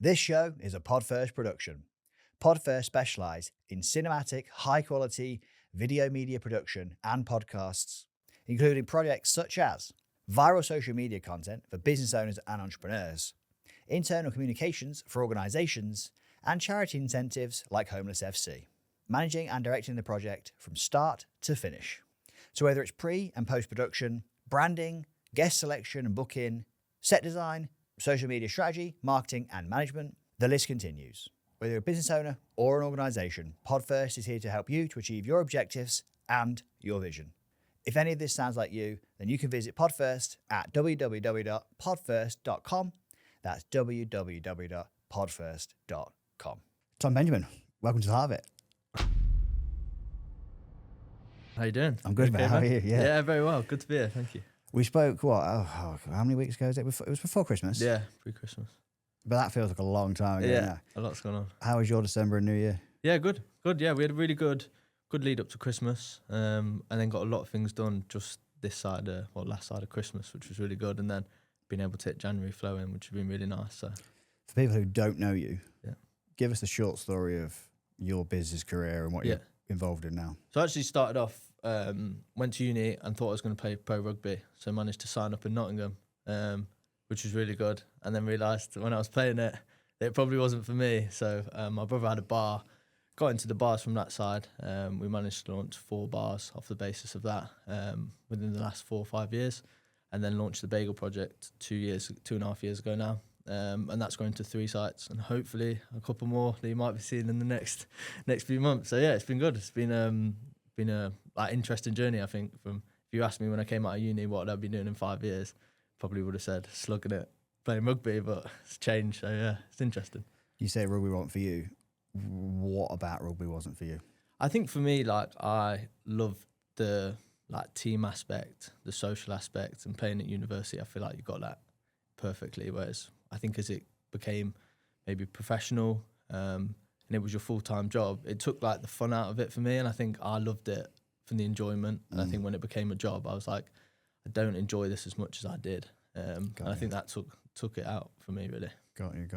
This show is a PodFirst production. PodFirst specialise in cinematic, high-quality video media production and podcasts, including projects such as viral social media content for business owners and entrepreneurs, internal communications for organisations, and charity incentives like Homeless FC, managing and directing the project from start to finish. So whether it's pre- and post-production, branding, guest selection and booking, set design, social media strategy, marketing and management, the list continues. Whether you're a business owner or an organisation, PodFirst is here to help you to achieve your objectives and your vision. If any of this sounds like you, then you can visit PodFirst at www.podfirst.com. That's www.podfirst.com. Tom Benjamin, welcome to the heart of it. How you doing? I'm good, man. How are you? Yeah, very well. Good to be here. Thank you. We spoke, how many weeks ago was it? It was before Christmas. Yeah, pre-Christmas. But that feels like a long time ago now. A lot's going on. How was your December and New Year? Yeah, good. Yeah, we had a really good lead up to Christmas, and then got a lot of things done just last side of Christmas, which was really good, and then being able to hit January flowing, which has been really nice. So, for people who don't know you, give us the short story of your business career and what you're involved in now. So I actually started off, went to uni and thought I was going to play pro rugby, so I managed to sign up in Nottingham, which was really good, and then realised when I was playing it, it probably wasn't for me. So my brother had a bar, got into the bars from that side. We managed to launch 4 bars off the basis of that within the last 4 or 5 years, and then launched the Bagel Project 2.5 years ago now. And that's going to 3 sites, and hopefully a couple more that you might be seeing in the next few months. So yeah, it's been good. It's been a interesting journey. I think if you asked me when I came out of uni what I'd be doing in 5 years, probably would have said slugging it, playing rugby, but it's changed. So yeah, it's interesting. You say rugby wasn't for you. What about rugby wasn't for you? I think for me, I love the team aspect, the social aspect, and playing at university. I feel like you got that perfectly. Whereas I think as it became maybe professional, and it was your full-time job, it took the fun out of it for me, and I think I loved it from the enjoyment. And I think when it became a job, I was like, I don't enjoy this as much as I did, and I think that took it out for me, really. Got you.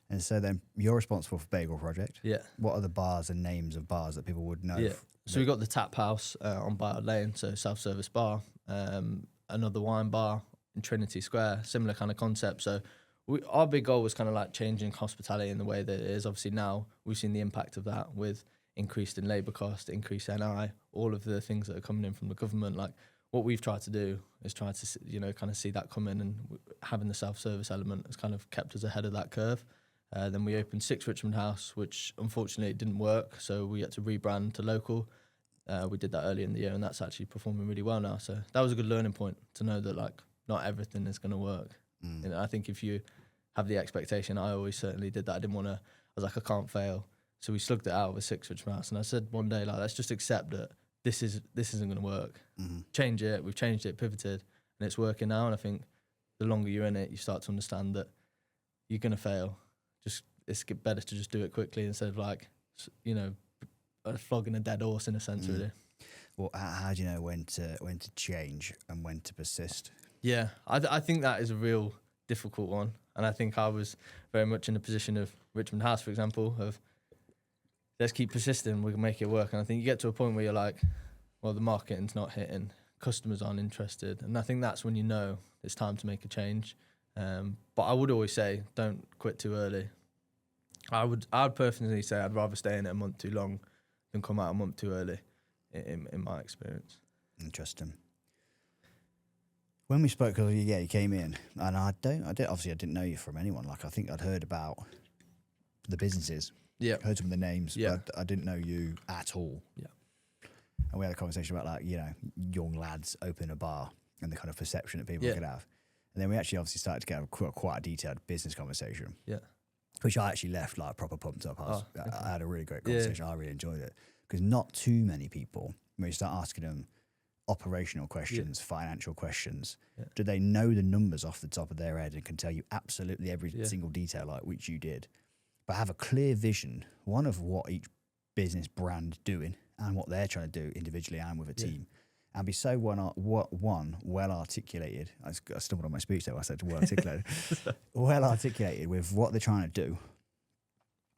And so then you're responsible for Bagel Project. Yeah. What are the bars and names of bars that people would know? Yeah. So we got the Taphouse on Bayard Lane, so self-service bar, another wine bar in Trinity Square, similar kind of concept. So our big goal was kind of changing hospitality in the way that it is. Obviously now we've seen the impact of that with increased in labour cost, increased NI, all of the things that are coming in from the government. What we've tried to do is try to, kind of see that come in, and having the self-service element has kind of kept us ahead of that curve. Then we opened 6 Richmond House, which unfortunately didn't work, so we had to rebrand to local. We did that early in the year, and that's actually performing really well now. So that was a good learning point to know that not everything is going to work. I think if you have the expectation, I always certainly did that. I didn't want to. I was like, I can't fail. So we slugged it out with 6 Richmond House, and I said one day, let's just accept that this isn't going to work. Change it. We've changed it, pivoted, and it's working now. And I think the longer you're in it, you start to understand that you're going to fail. It's better to just do it quickly instead of flogging a dead horse in a sense, really. Well, how do you know when to change and when to persist? Yeah, I think that is a real difficult one, and I think I was very much in the position of Richmond House, for example, of let's keep persisting, we can make it work. And I think you get to a point where you're like, well, the marketing's not hitting, customers aren't interested, and I think that's when you know it's time to make a change. But I would always say, don't quit too early. I would personally say I'd rather stay in it a month too long than come out a month too early, in my experience. Interesting. When we spoke, you came in, and I didn't know you from anyone. I think I'd heard about the businesses, heard some of the names, but I didn't know you at all. Yeah. And we had a conversation about young lads open a bar and the kind of perception that people could have. And then we actually obviously started to get quite a detailed business conversation. Yeah. Which I actually left proper pumped up. I had a really great conversation. I really enjoyed it, because not too many people, when you start asking them operational questions, financial questions, do they know the numbers off the top of their head and can tell you absolutely every single detail which you did, but have a clear vision, one of what each business brand doing and what they're trying to do individually and with a team, and be so well articulated. I stumbled on my speech there. I said well articulated. Well articulated with what they're trying to do,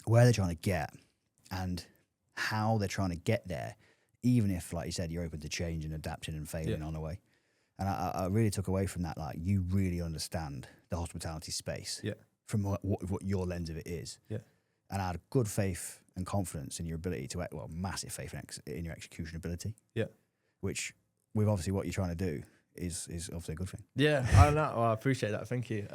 where they're trying to get, and how they're trying to get there, even if, like you said, you're open to change and adapting and failing on the way. And I really took away from that, like, you really understand the hospitality space from what your lens of it is. Yeah. And I had good faith and confidence in your ability to, well, massive faith in your execution ability. Yeah. Which, with obviously what you're trying to do, is obviously a good thing. Yeah, I know. Well, I appreciate that. Thank you.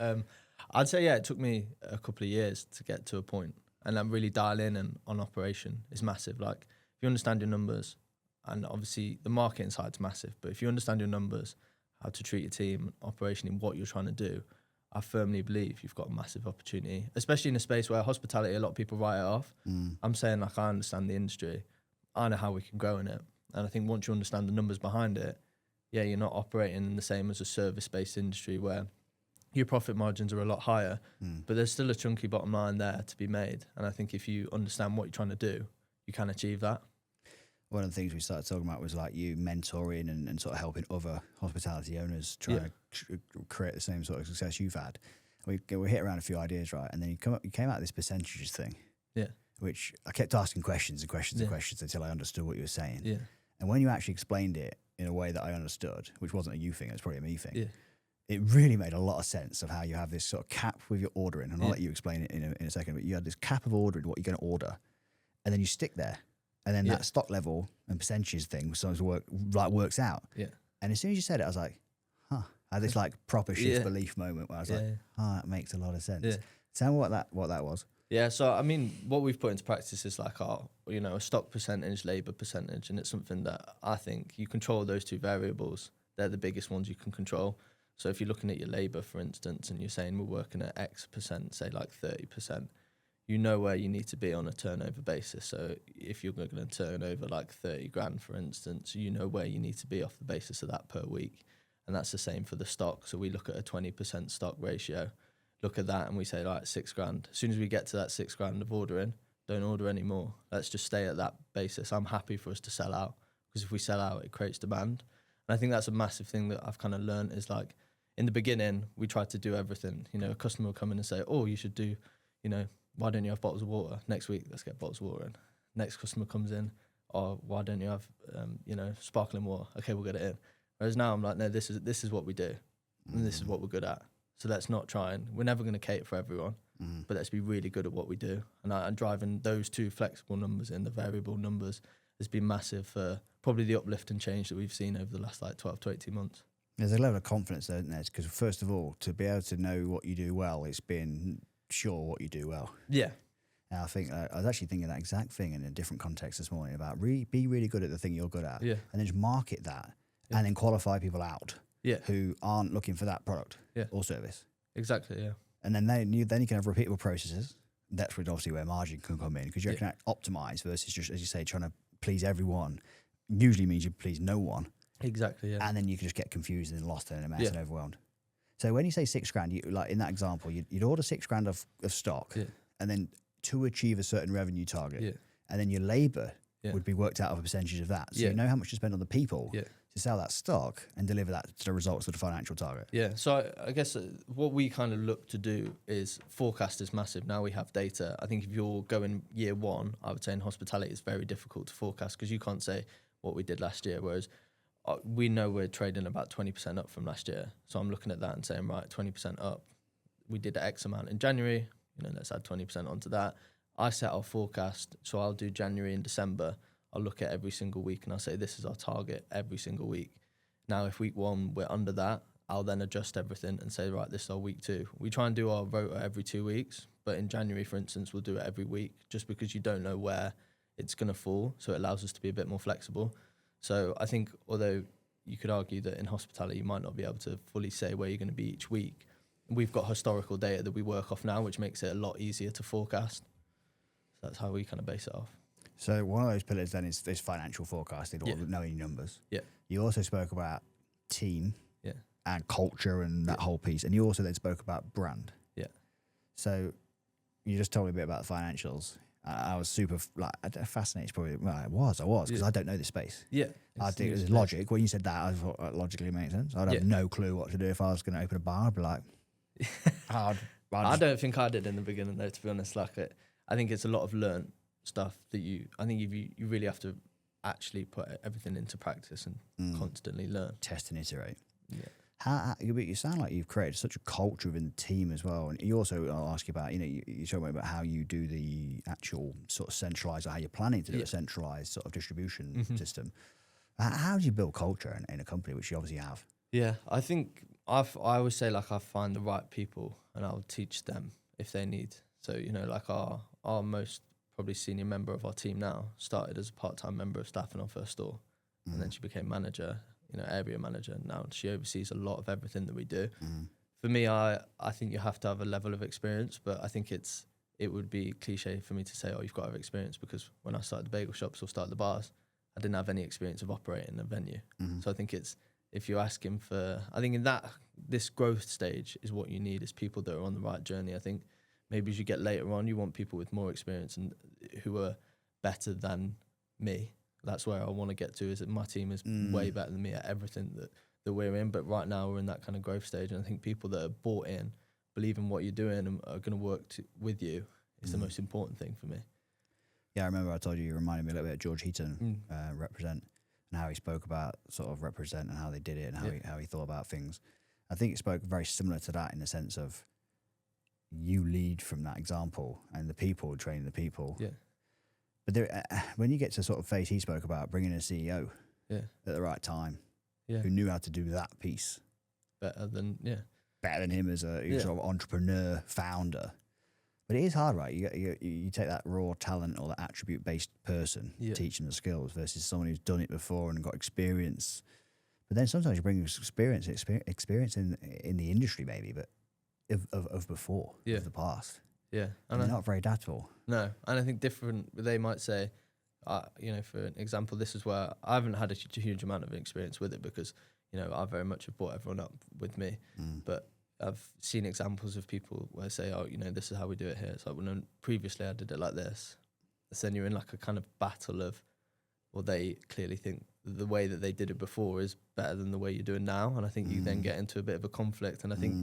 I'd say, it took me a couple of years to get to a point, and then really dial in and on operation is massive. Like, if you understand your numbers, and obviously the marketing side's massive, but if you understand your numbers, how to treat your team, operation in what you're trying to do, I firmly believe you've got a massive opportunity, especially in a space where hospitality, a lot of people write it off. I'm saying, like, I understand the industry. I know how we can grow in it. And I think once you understand the numbers behind it, you're not operating in the same as a service-based industry where your profit margins are a lot higher, but there's still a chunky bottom line there to be made. And I think if you understand what you're trying to do, you can achieve that. One of the things we started talking about was like you mentoring and sort of helping other hospitality owners try to create the same sort of success you've had. We hit around a few ideas, right? And then you came out with this percentages thing, which I kept asking questions and questions and questions until I understood what you were saying. Yeah. And when you actually explained it in a way that I understood, which wasn't a you thing, it was probably a me thing, it really made a lot of sense of how you have this sort of cap with your ordering. And I'll let you explain it in a second, but you had this cap of ordering what you're going to order, and then you stick there. And then that stock level and percentages thing sometimes works out. Yeah. And as soon as you said it, I was like, huh. I had this like proper shift belief moment where I was like, that makes a lot of sense. Yeah. Tell me what that was. Yeah, so I mean, what we've put into practice is like a stock percentage, labour percentage, and it's something that I think you control those two variables. They're the biggest ones you can control. So if you're looking at your labour, for instance, and you're saying we're working at X percent, say like 30%, you know where you need to be on a turnover basis. So if you're going to turn over like 30 grand, for instance, you know where you need to be off the basis of that per week. And that's the same for the stock. So we look at a 20% stock ratio, look at that and we say, like, 6 grand. As soon as we get to that 6 grand of ordering, don't order anymore. Let's just stay at that basis. I'm happy for us to sell out, because if we sell out, it creates demand. And I think that's a massive thing that I've kind of learned is, like, in the beginning, we tried to do everything. You know, a customer will come in and say, oh, you should do, why don't you have bottles of water? Next week, let's get bottles of water in. Next customer comes in, or why don't you have, sparkling water? Okay, we'll get it in. Whereas now I'm like, no, this is what we do, and this is what we're good at. So let's not try we're never going to cater for everyone, but let's be really good at what we do. And driving those two flexible numbers in, the variable numbers, has been massive for probably the uplift and change that we've seen over the last 12 to 18 months. There's a level of confidence there, isn't there? Because first of all, to be able to know what you do well, it's been sure what you do well. Yeah. And I think I was actually thinking that exact thing in a different context this morning about be really good at the thing you're good at, and then just market that, and then qualify people out who aren't looking for that product or service. Exactly, yeah. And then you can have repeatable processes. That's obviously where margin can come in, because you can optimize versus just, as you say, trying to please everyone. Usually means you please no one. Exactly, yeah. And then you can just get confused and lost and a mess and overwhelmed. So when you say 6 grand, you, like in that example, you'd order 6 grand of stock, and then to achieve a certain revenue target, and then your labour would be worked out of a percentage of that. So you know how much to spend on the people to sell that stock and deliver that to the results of the financial target. Yeah. So I guess what we kind of look to do is forecast is massive. Now we have data. I think if you're going year one, I would say in hospitality it's very difficult to forecast, because you can't say what we did last year, whereas we know we're trading about 20% up from last year. So I'm looking at that and saying, right, 20% up. We did X amount in January, let's add 20% onto that. I set our forecast, so I'll do January and December. I'll look at every single week and I'll say, this is our target every single week. Now, if week one, we're under that, I'll then adjust everything and say, right, this is our week 2. We try and do our rota every 2 weeks, but in January, for instance, we'll do it every week, just because you don't know where it's going to fall. So it allows us to be a bit more flexible. So I think, although you could argue that in hospitality you might not be able to fully say where you're going to be each week, we've got historical data that we work off now, which makes it a lot easier to forecast. So that's how we kind of base it off. So one of those pillars then is financial forecasting, or knowing numbers. Yeah. You also spoke about team and culture and that whole piece. And you also then spoke about brand. Yeah. So you just told me a bit about the financials. I was super fascinated. Probably I was because I don't know this space. Yeah. I it's think new it was space. logic. When you said that, I thought that logically made sense. I'd have no clue what to do if I was going to open a bar. I'd be like, I don't think I did in the beginning though, to be honest. I think it's a lot of learned stuff that I think you really have to actually put everything into practice and constantly learn. Test and iterate. Yeah. You sound like you've created such a culture within the team as well. And you also, I'll ask you about, you talk about how you do the actual sort of centralized, or how you're planning to do a centralized sort of distribution system. How do you build culture in a company, which you obviously have? Yeah, I think I always say I find the right people and I'll teach them if they need. So, our most probably senior member of our team now started as a part-time member of staff in our first store. And then she became manager, area manager. And now she oversees a lot of everything that we do. For me, I think you have to have a level of experience, but I think it would be cliche for me to say, oh, you've got to have experience, because when I started the bagel shops or started the bars, I didn't have any experience of operating a venue. So I think if you're asking for, I think this growth stage is what you need, is people that are on the right journey. I think maybe as you get later on, you want people with more experience and who are better than me. That's where I want to get to, is that my team is way better than me at everything that we're in. But right now we're in that kind of growth stage. And I think people that are bought in, believe in what you're doing and are going to work with you is the most important thing for me. Yeah, I remember I told you reminded me a little bit of George Heaton, Represent, and how he spoke about sort of Represent and how they did it and how he thought about things. I think it spoke very similar to that in the sense of you lead from that example and the people train the people. Yeah. But there, when you get to sort of phase he spoke about, bringing in a CEO at the right time, who knew how to do that piece better than him as a sort of entrepreneur founder. But it is hard, right? You take that raw talent or that attribute-based person, teaching the skills, versus someone who's done it before and got experience. But then sometimes you bring experience in the industry, maybe, but of before, of the past. Yeah, and they're not very adaptable. No, and I think they might say, for an example, this is where I haven't had a huge amount of experience with it, because I very much have brought everyone up with me, but I've seen examples of people where say, oh, this is how we do it here. It's like, well, previously I did it like this. So then you're in like a kind of battle of, well, they clearly think the way that they did it before is better than the way you're doing now. And I think you then get into a bit of a conflict. And I think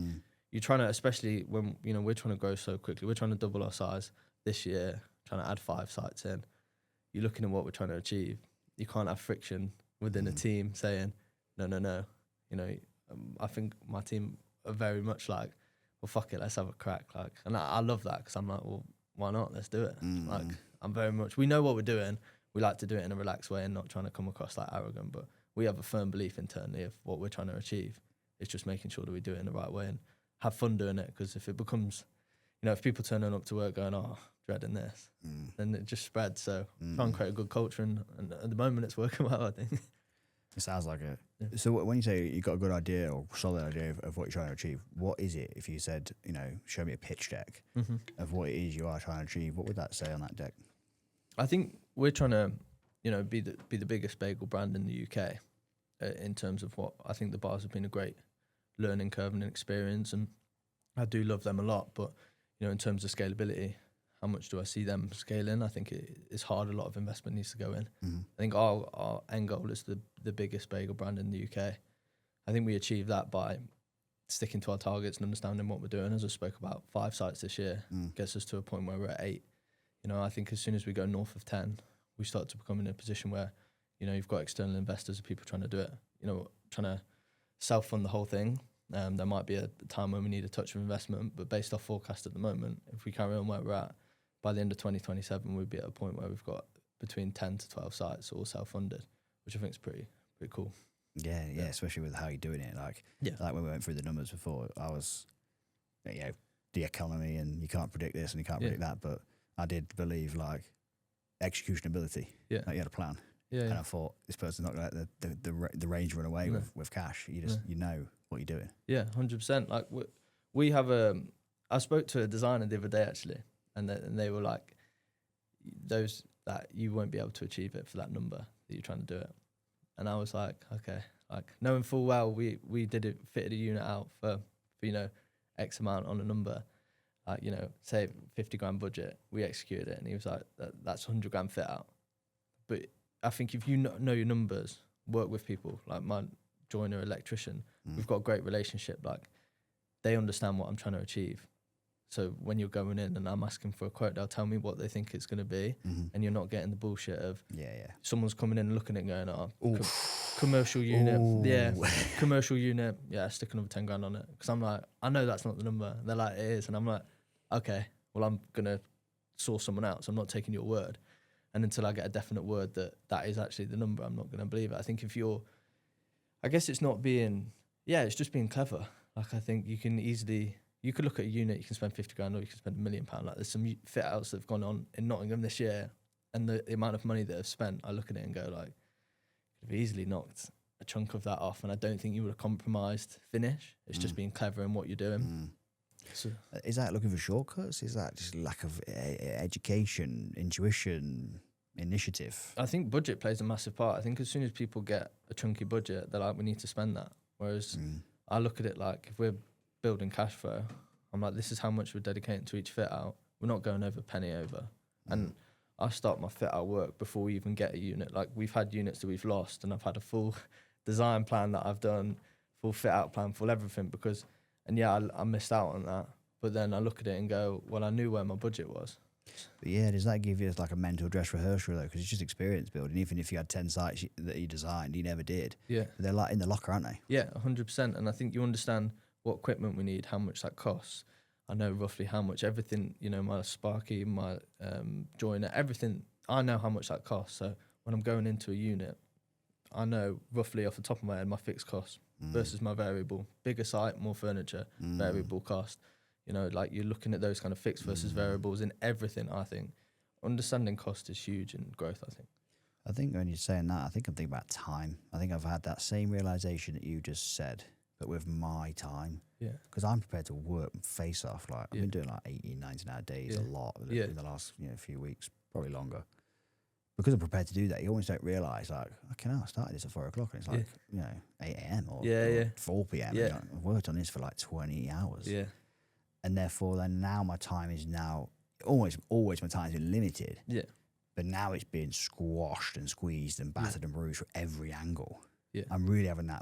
you're trying to, especially when, we're trying to grow so quickly, we're trying to double our size this year, trying to add 5 sites in. You're looking at what we're trying to achieve. You can't have friction within a team saying, no. I think my team are very much like, well, fuck it, let's have a crack. And I love that, because I'm like, well, why not? Let's do it. I'm very much, we know what we're doing. We like to do it in a relaxed way and not trying to come across like arrogant, but we have a firm belief internally of what we're trying to achieve. It's just making sure that we do it in the right way and have fun doing it, because if it becomes, if people turning up to work going, oh, dreading this, then it just spreads. So try and create a good culture, and at the moment it's working well, I think. It sounds like it. Yeah. So when you say you got a good idea or solid idea of what you're trying to achieve, what is it? If you said, show me a pitch deck of what it is you are trying to achieve, what would that say on that deck? I think we're trying to, be the biggest bagel brand in the UK in terms of what I think the bars have been a great learning curve and experience, and I do love them a lot. But in terms of scalability, how much do I see them scaling? I think it's hard. A lot of investment needs to go in. I think our end goal is the biggest bagel brand in the UK. I think we achieve that by sticking to our targets and understanding what we're doing. As I spoke about, 5 sites this year gets us to a point where we're at 8. I think as soon as we go north of 10, we start to become in a position where, you've got external investors, people trying to do it, trying to self-fund the whole thing. There might be a time when we need a touch of investment, but based off forecast at the moment, if we carry on where we're at, by the end of 2027, we'd be at a point where we've got between 10 to 12 sites all self-funded, which I think is pretty cool. Yeah, especially with how you're doing it. Like when we went through the numbers before, I was, the economy, and you can't predict this and you can't predict that, but I did believe execution ability. Yeah, you had a plan. Yeah, and I thought, this person's not going to let the range run away with cash. You just you know what you're doing. Yeah, 100%. Like we have I spoke to a designer the other day actually, and they were like, those that you won't be able to achieve it for that number that you're trying to do it. And I was like, okay, knowing full well we fitted a unit out for X amount on a number. like, you know, say 50 grand budget, we executed it, and he was like, that's 100 grand fit out. But I think if you know your numbers, work with people, like my joiner electrician, we've got a great relationship. Like, they understand what I'm trying to achieve. So when you're going in and I'm asking for a quote, they'll tell me what they think it's going to be, and you're not getting the bullshit of someone's coming in and looking at it and going, oh, commercial unit, commercial unit, stick another 10 grand on it. Because I'm like, I know that's not the number. And they're like, it is. And I'm like, okay, well, I'm going to source someone else. I'm not taking your word. And until I get a definite word that is actually the number, I'm not going to believe it. I think I guess it's not being, it's just being clever. Like, I think you could look at a unit, you can spend 50 grand or you can spend £1 million. Like, there's some fit outs that have gone on in Nottingham this year, and the amount of money that I've spent, I look at it and go, like, could have easily knocked a chunk of that off, and I don't think you would have compromised finish. It's just being clever in what you're doing. So, is that looking for shortcuts? Is that just lack of education, intuition, initiative? I think budget plays a massive part. I think as soon as people get a chunky budget, they're like, we need to spend that. Whereas I look at it like, if we're building cash flow, I'm like, this is how much we're dedicating to each fit out. We're not going over penny over. And I start my fit out work before we even get a unit. Like, we've had units that we've lost, and I've had a full design plan that I've done, full fit out plan, full everything, because, and I missed out on that. But then I look at it and go, well, I knew where my budget was. But does that give you like a mental dress rehearsal though? Because it's just experience building. Even if you had 10 sites that you designed, you never did. Yeah. They're like in the locker, aren't they? Yeah, 100%. And I think you understand what equipment we need, how much that costs. I know roughly how much everything, you know, my Sparky, my joiner, everything, I know how much that costs. So when I'm going into a unit, I know roughly off the top of my head my fixed cost versus my variable. Bigger site, more furniture, variable cost. You know, like, you're looking at those kind of fixed versus variables in everything, I think. Understanding cost is huge in growth, I think. I think when you're saying that, I think I'm thinking about time. I think I've had that same realisation that you just said, but with my time. Yeah. Because I'm prepared to work face off. Like, I've been doing like 18, 19-hour days a lot in the last few weeks, probably longer. Because I'm prepared to do that, you almost don't realise, like, okay, I started this at 4 o'clock, and it's like, 8 a.m. or 4 p.m. Yeah. I've worked on this for like 20 hours. Yeah. And therefore, then now my time is always my time has been limited. Yeah. But now it's being squashed and squeezed and battered and bruised from every angle. Yeah. I'm really having that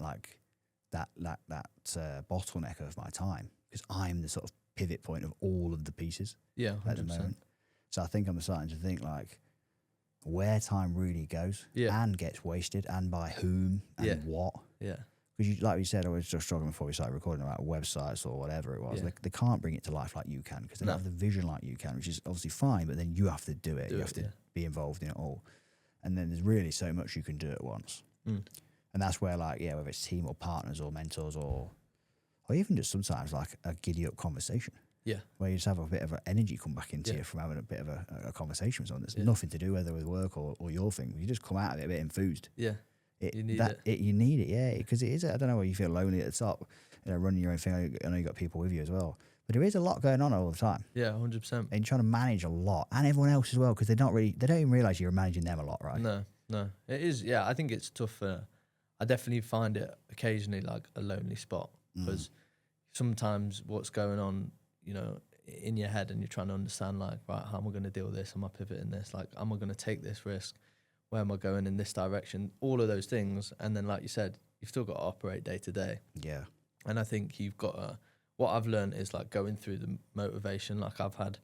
bottleneck of my time, because I'm the sort of pivot point of all of the pieces. Yeah, 100%. At the moment. So I think I'm starting to think like where time really goes and gets wasted, and by whom and what. Yeah. Because, like we said, I was just talking before we started recording about websites or whatever it was. Yeah. They can't bring it to life like you can, because they don't have the vision like you can, which is obviously fine, but then you have to do it. You have to be involved in it all. And then there's really so much you can do at once. And that's where, like, whether it's team or partners or mentors or even just sometimes like a giddy up conversation. Yeah. Where you just have a bit of energy come back into you from having a bit of a conversation with someone that's nothing to do whether with work or your thing. You just come out of it a bit enthused. Yeah. You need it, because it is. I don't know where you feel lonely at the top, running your own thing. I know you got people with you as well, but there is a lot going on all the time. Yeah, 100%. And you're trying to manage a lot, and everyone else as well, because they don't even realize you're managing them a lot, right? No, it is. Yeah, I think it's tough. I definitely find it occasionally like a lonely spot, because sometimes what's going on, in your head, and you're trying to understand, like, right, how am I going to deal with this? Am I pivoting this? Like, am I going to take this risk? Where am I going in this direction? All of those things. And then, like you said, you've still got to operate day to day. Yeah. And I think you've got to, what I've learned is like going through the motivation. Like, I've had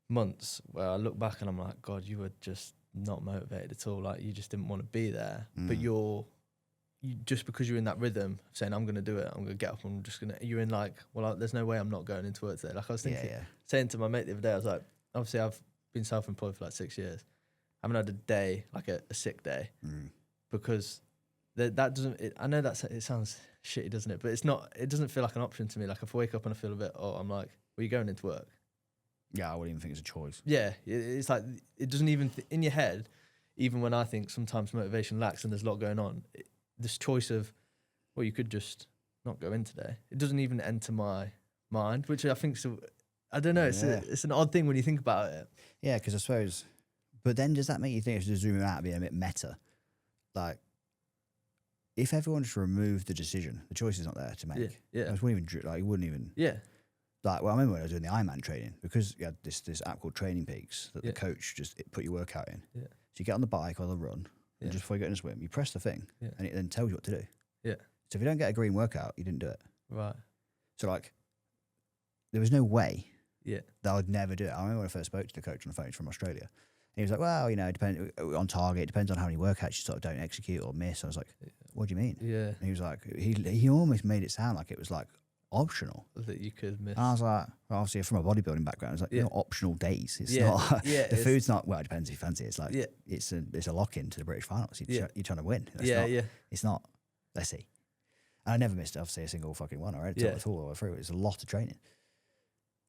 months where I look back and I'm like, God, you were just not motivated at all. Like, you just didn't want to be there. But you just because you're in that rhythm of saying, I'm going to do it, I'm going to get up, I'm just going to, you're in like, well, there's no way I'm not going into work today. Like, I was thinking, saying to my mate the other day, I was like, obviously I've been self-employed for like 6 years. I haven't had a day, like a sick day, because that doesn't, I know it sounds shitty, doesn't it? But it's not, it doesn't feel like an option to me. Like, if I wake up and I feel a bit, I'm like, well, you going into work? Yeah, I wouldn't even think it's a choice. Yeah, it's like, it doesn't even, in your head, even when I think sometimes motivation lacks and there's a lot going on, this choice of, well, you could just not go in today. It doesn't even enter my mind, which I think, I don't know, it's an odd thing when you think about it. Yeah, because I suppose... But then does that make you think it's just zooming out being a bit meta? Like, if everyone just removed the decision, the choice is not there to make. Yeah. You wouldn't even. Yeah. like, well, I remember when I was doing the Ironman training, because you had this app called Training Peaks that the coach just put your workout in. Yeah. So you get on the bike or the run, and just before you get in a swim, you press the thing, and it then tells you what to do. Yeah. So if you don't get a green workout, you didn't do it. Right. So like, there was no way that I would never do it. I remember when I first spoke to the coach on the phone, he's from Australia. And he was like, well, you know, it depends on target. It depends on how many workouts you sort of don't execute or miss. I was like, what do you mean? Yeah. And he was like, he almost made it sound like it was like optional. That you could miss. And I was like, well, obviously from a bodybuilding background, I was like, you know, optional days. It's not, Yeah, the food's not, well, it depends if you fancy it. It's like, Yeah. it's a lock-in to the British finals. You're trying to win. It's Yeah, not, It's not, let's see. And I never missed, obviously, a single fucking one. I read it at all the way through. It was a lot of training.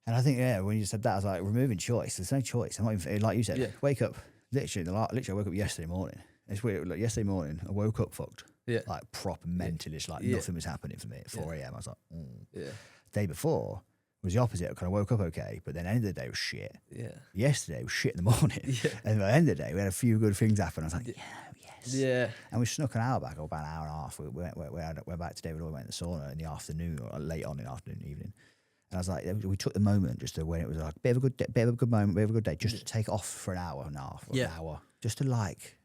And I think, when you said that, I was like, removing choice. There's no choice. I'm not even, like you said, wake up. Literally, I woke up yesterday morning. It's weird. Like, yesterday morning, I woke up fucked. Yeah. Like, proper mentally. It's like nothing was happening for me at 4 a.m. I was like, Yeah. Day before was the opposite. I kind of woke up okay, but then the end of the day was shit. Yeah. Yesterday was shit in the morning. Yeah. And by the end of the day, we had a few good things happen. I was like, yes. Yeah. And we snuck an hour back, or about an hour and a half. We went back to David Oil, went in the sauna in the afternoon, or late on in the afternoon, evening. And I was like, we took the moment just to when it was like a bit of a good moment, bit of a good day, just to take off for an hour and a half, or an hour, just to like,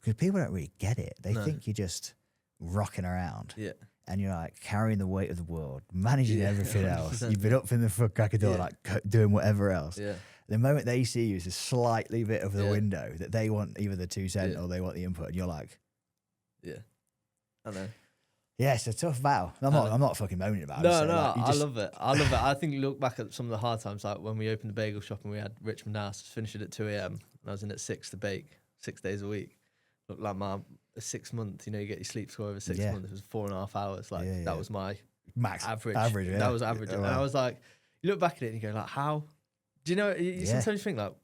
because people don't really get it. They think you're just rocking around. Yeah. And you're like carrying the weight of the world, managing everything else. You've been up in the fuck crack of door, like doing whatever else. Yeah. The moment they see you is a slightly bit of the window that they want either the 2 cent or they want the input, and you're like, yeah, I know. Yeah, it's a tough battle. I'm not fucking moaning about it. No, I love it. I love it. I think you look back at some of the hard times, like when we opened the bagel shop and we had Richmond House, finished it at 2 a.m. and I was in at 6 to bake, 6 days a week. Looked like my 6 month, you know, you get your sleep score over 6 months. It was 4.5 hours. Like that was my max average. Yeah. That was average. And I was like, you look back at it and you go like, how? Do you know? You sometimes think like,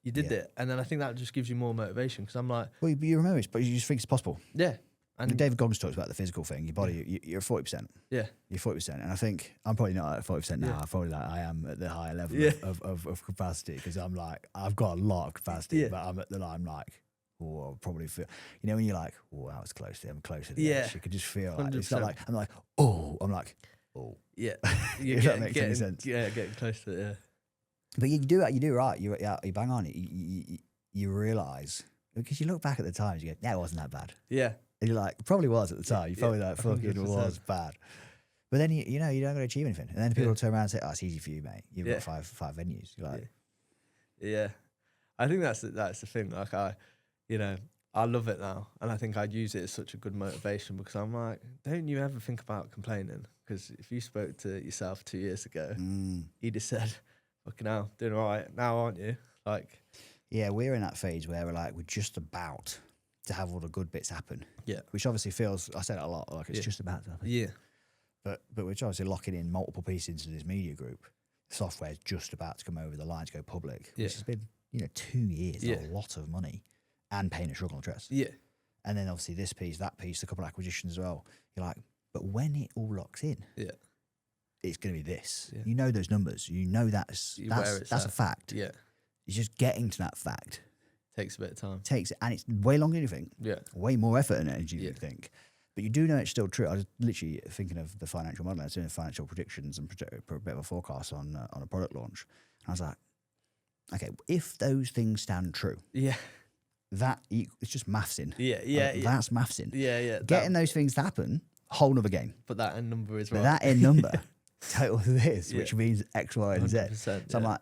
you did it, and then I think that just gives you more motivation because I'm like, well, you remember it, but you just think it's possible. Yeah. And David Goggins talks about the physical thing. Your body, you're 40%. Yeah, you're 40%, and I think I'm probably not at 40% now. I'm probably like I am at the higher level of capacity because I'm like I've got a lot of capacity, but I'm at the line like. Oh, I probably feel, you know, when you're like, oh, that was close. I'm closer to the edge. You could just feel like, it's not like, I'm like, oh, yeah. If that makes any sense. Yeah, getting close to it, yeah. But you do right. You bang on it. You realise, because you look back at the times, you go, yeah, it wasn't that bad. Yeah. And you're like, it probably was at the time. You probably like, fucking 100%. Was bad. But then, you know, you don't going to achieve anything. And then people will turn around and say, oh, it's easy for you, mate. You've got five venues. You're like, yeah. I think that's the thing. Like I love it now, and I think I'd use it as such a good motivation because I'm like, don't you ever think about complaining? Because if you spoke to yourself 2 years ago, you'd have said, "Fucking hell, doing all right now, aren't you?" Like, yeah, we're in that phase where we're just about to have all the good bits happen. Yeah, which obviously feels, I said it a lot, like it's just about to happen. Yeah, but we're obviously locking in multiple pieces into this media group. Software's just about to come over the line to go public, which has been 2 years, a lot of money. And paying a struggle address. Yeah. And then obviously this piece, that piece, a couple of acquisitions as well. You're like, but when it all locks in, it's going to be this. Yeah. You know those numbers. You know that's a fact. Yeah. It's just getting to that fact. Takes a bit of time. And it's way longer than you think. Yeah. Way more effort and energy than you think. But you do know it's still true. I was literally thinking of the financial model. I was doing financial predictions and a bit of a forecast on a product launch. And I was like, okay, if those things stand true. Yeah. It's just maths in. That's maths in. Getting those things to happen, whole nother game. But that end number is right. But that end number, total this, which means X, Y, and Z. So I'm like,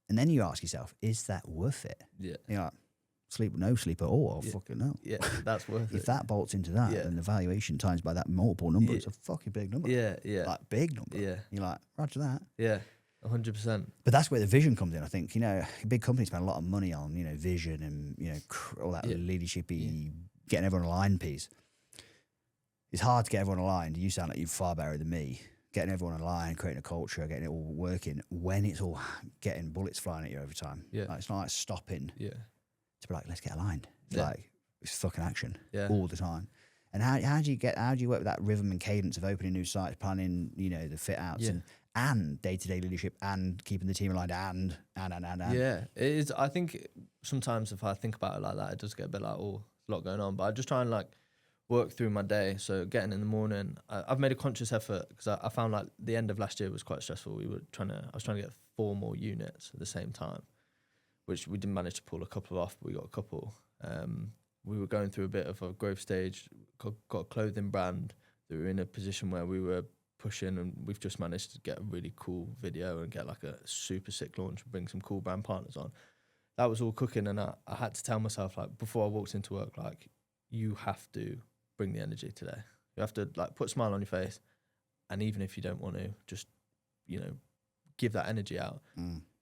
and then you ask yourself, is that worth it? Yeah. You're like, no sleep at all. Fucking no. Yeah, that's worth it. If that bolts into that, then the valuation times by that multiple number, it's a fucking big number. Yeah. Like big number. Yeah. You're like, roger that. Yeah. 100%. But that's where the vision comes in. I think, big companies spend a lot of money on, vision and, all that leadership-y, getting everyone aligned piece. It's hard to get everyone aligned. You sound like you're far better than me. Getting everyone aligned, creating a culture, getting it all working when it's all getting bullets flying at you over time. Yeah. Like, it's not like stopping to be like, let's get aligned. It's like, it's fucking action all the time. And how do you work with that rhythm and cadence of opening new sites, planning, the fit outs and day-to-day leadership and keeping the team aligned and. Yeah, it is. I think sometimes if I think about it like that, it does get a bit like, oh, a lot going on. But I just try and work through my day. So getting in the morning, I've made a conscious effort because I found like the end of last year was quite stressful. I was trying to get 4 more units at the same time, which we didn't manage to pull a couple off, but we got a couple. We were going through a bit of a growth stage, got a clothing brand that we were in a position where we were pushing, and we've just managed to get a really cool video and get like a super sick launch and bring some cool brand partners on. That was all cooking, and I had to tell myself, like, before I walked into work, like, you have to bring the energy today. You have to like put a smile on your face, and even if you don't want to, just, you know, give that energy out.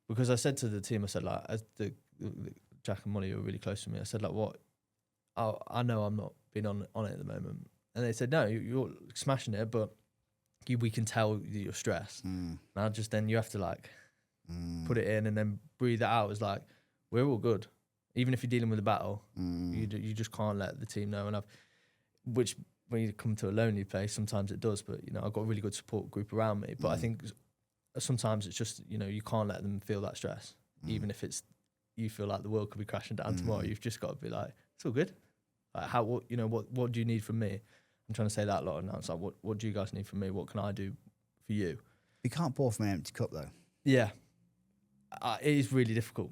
Because I said to the team, I said, like, as the Jack and Molly were really close to me, I said, like, what? I know I'm not being on it at the moment. And they said, no, you're smashing it, but we can tell that you're stressed. Now then you have to like put it in and then breathe it out. It's like, we're all good. Even if you're dealing with a battle, you just can't let the team know. And which when you come to a lonely place, sometimes it does, but, you know, I've got a really good support group around me. But I think sometimes it's just, you know, you can't let them feel that stress. Even if you feel like the world could be crashing down tomorrow, you've just got to be like, it's all good. Like, what do you need from me? I'm trying to say that a lot now. It's like, what do you guys need from me? What can I do for you? You can't pour from an empty cup, though. Yeah. It is really difficult.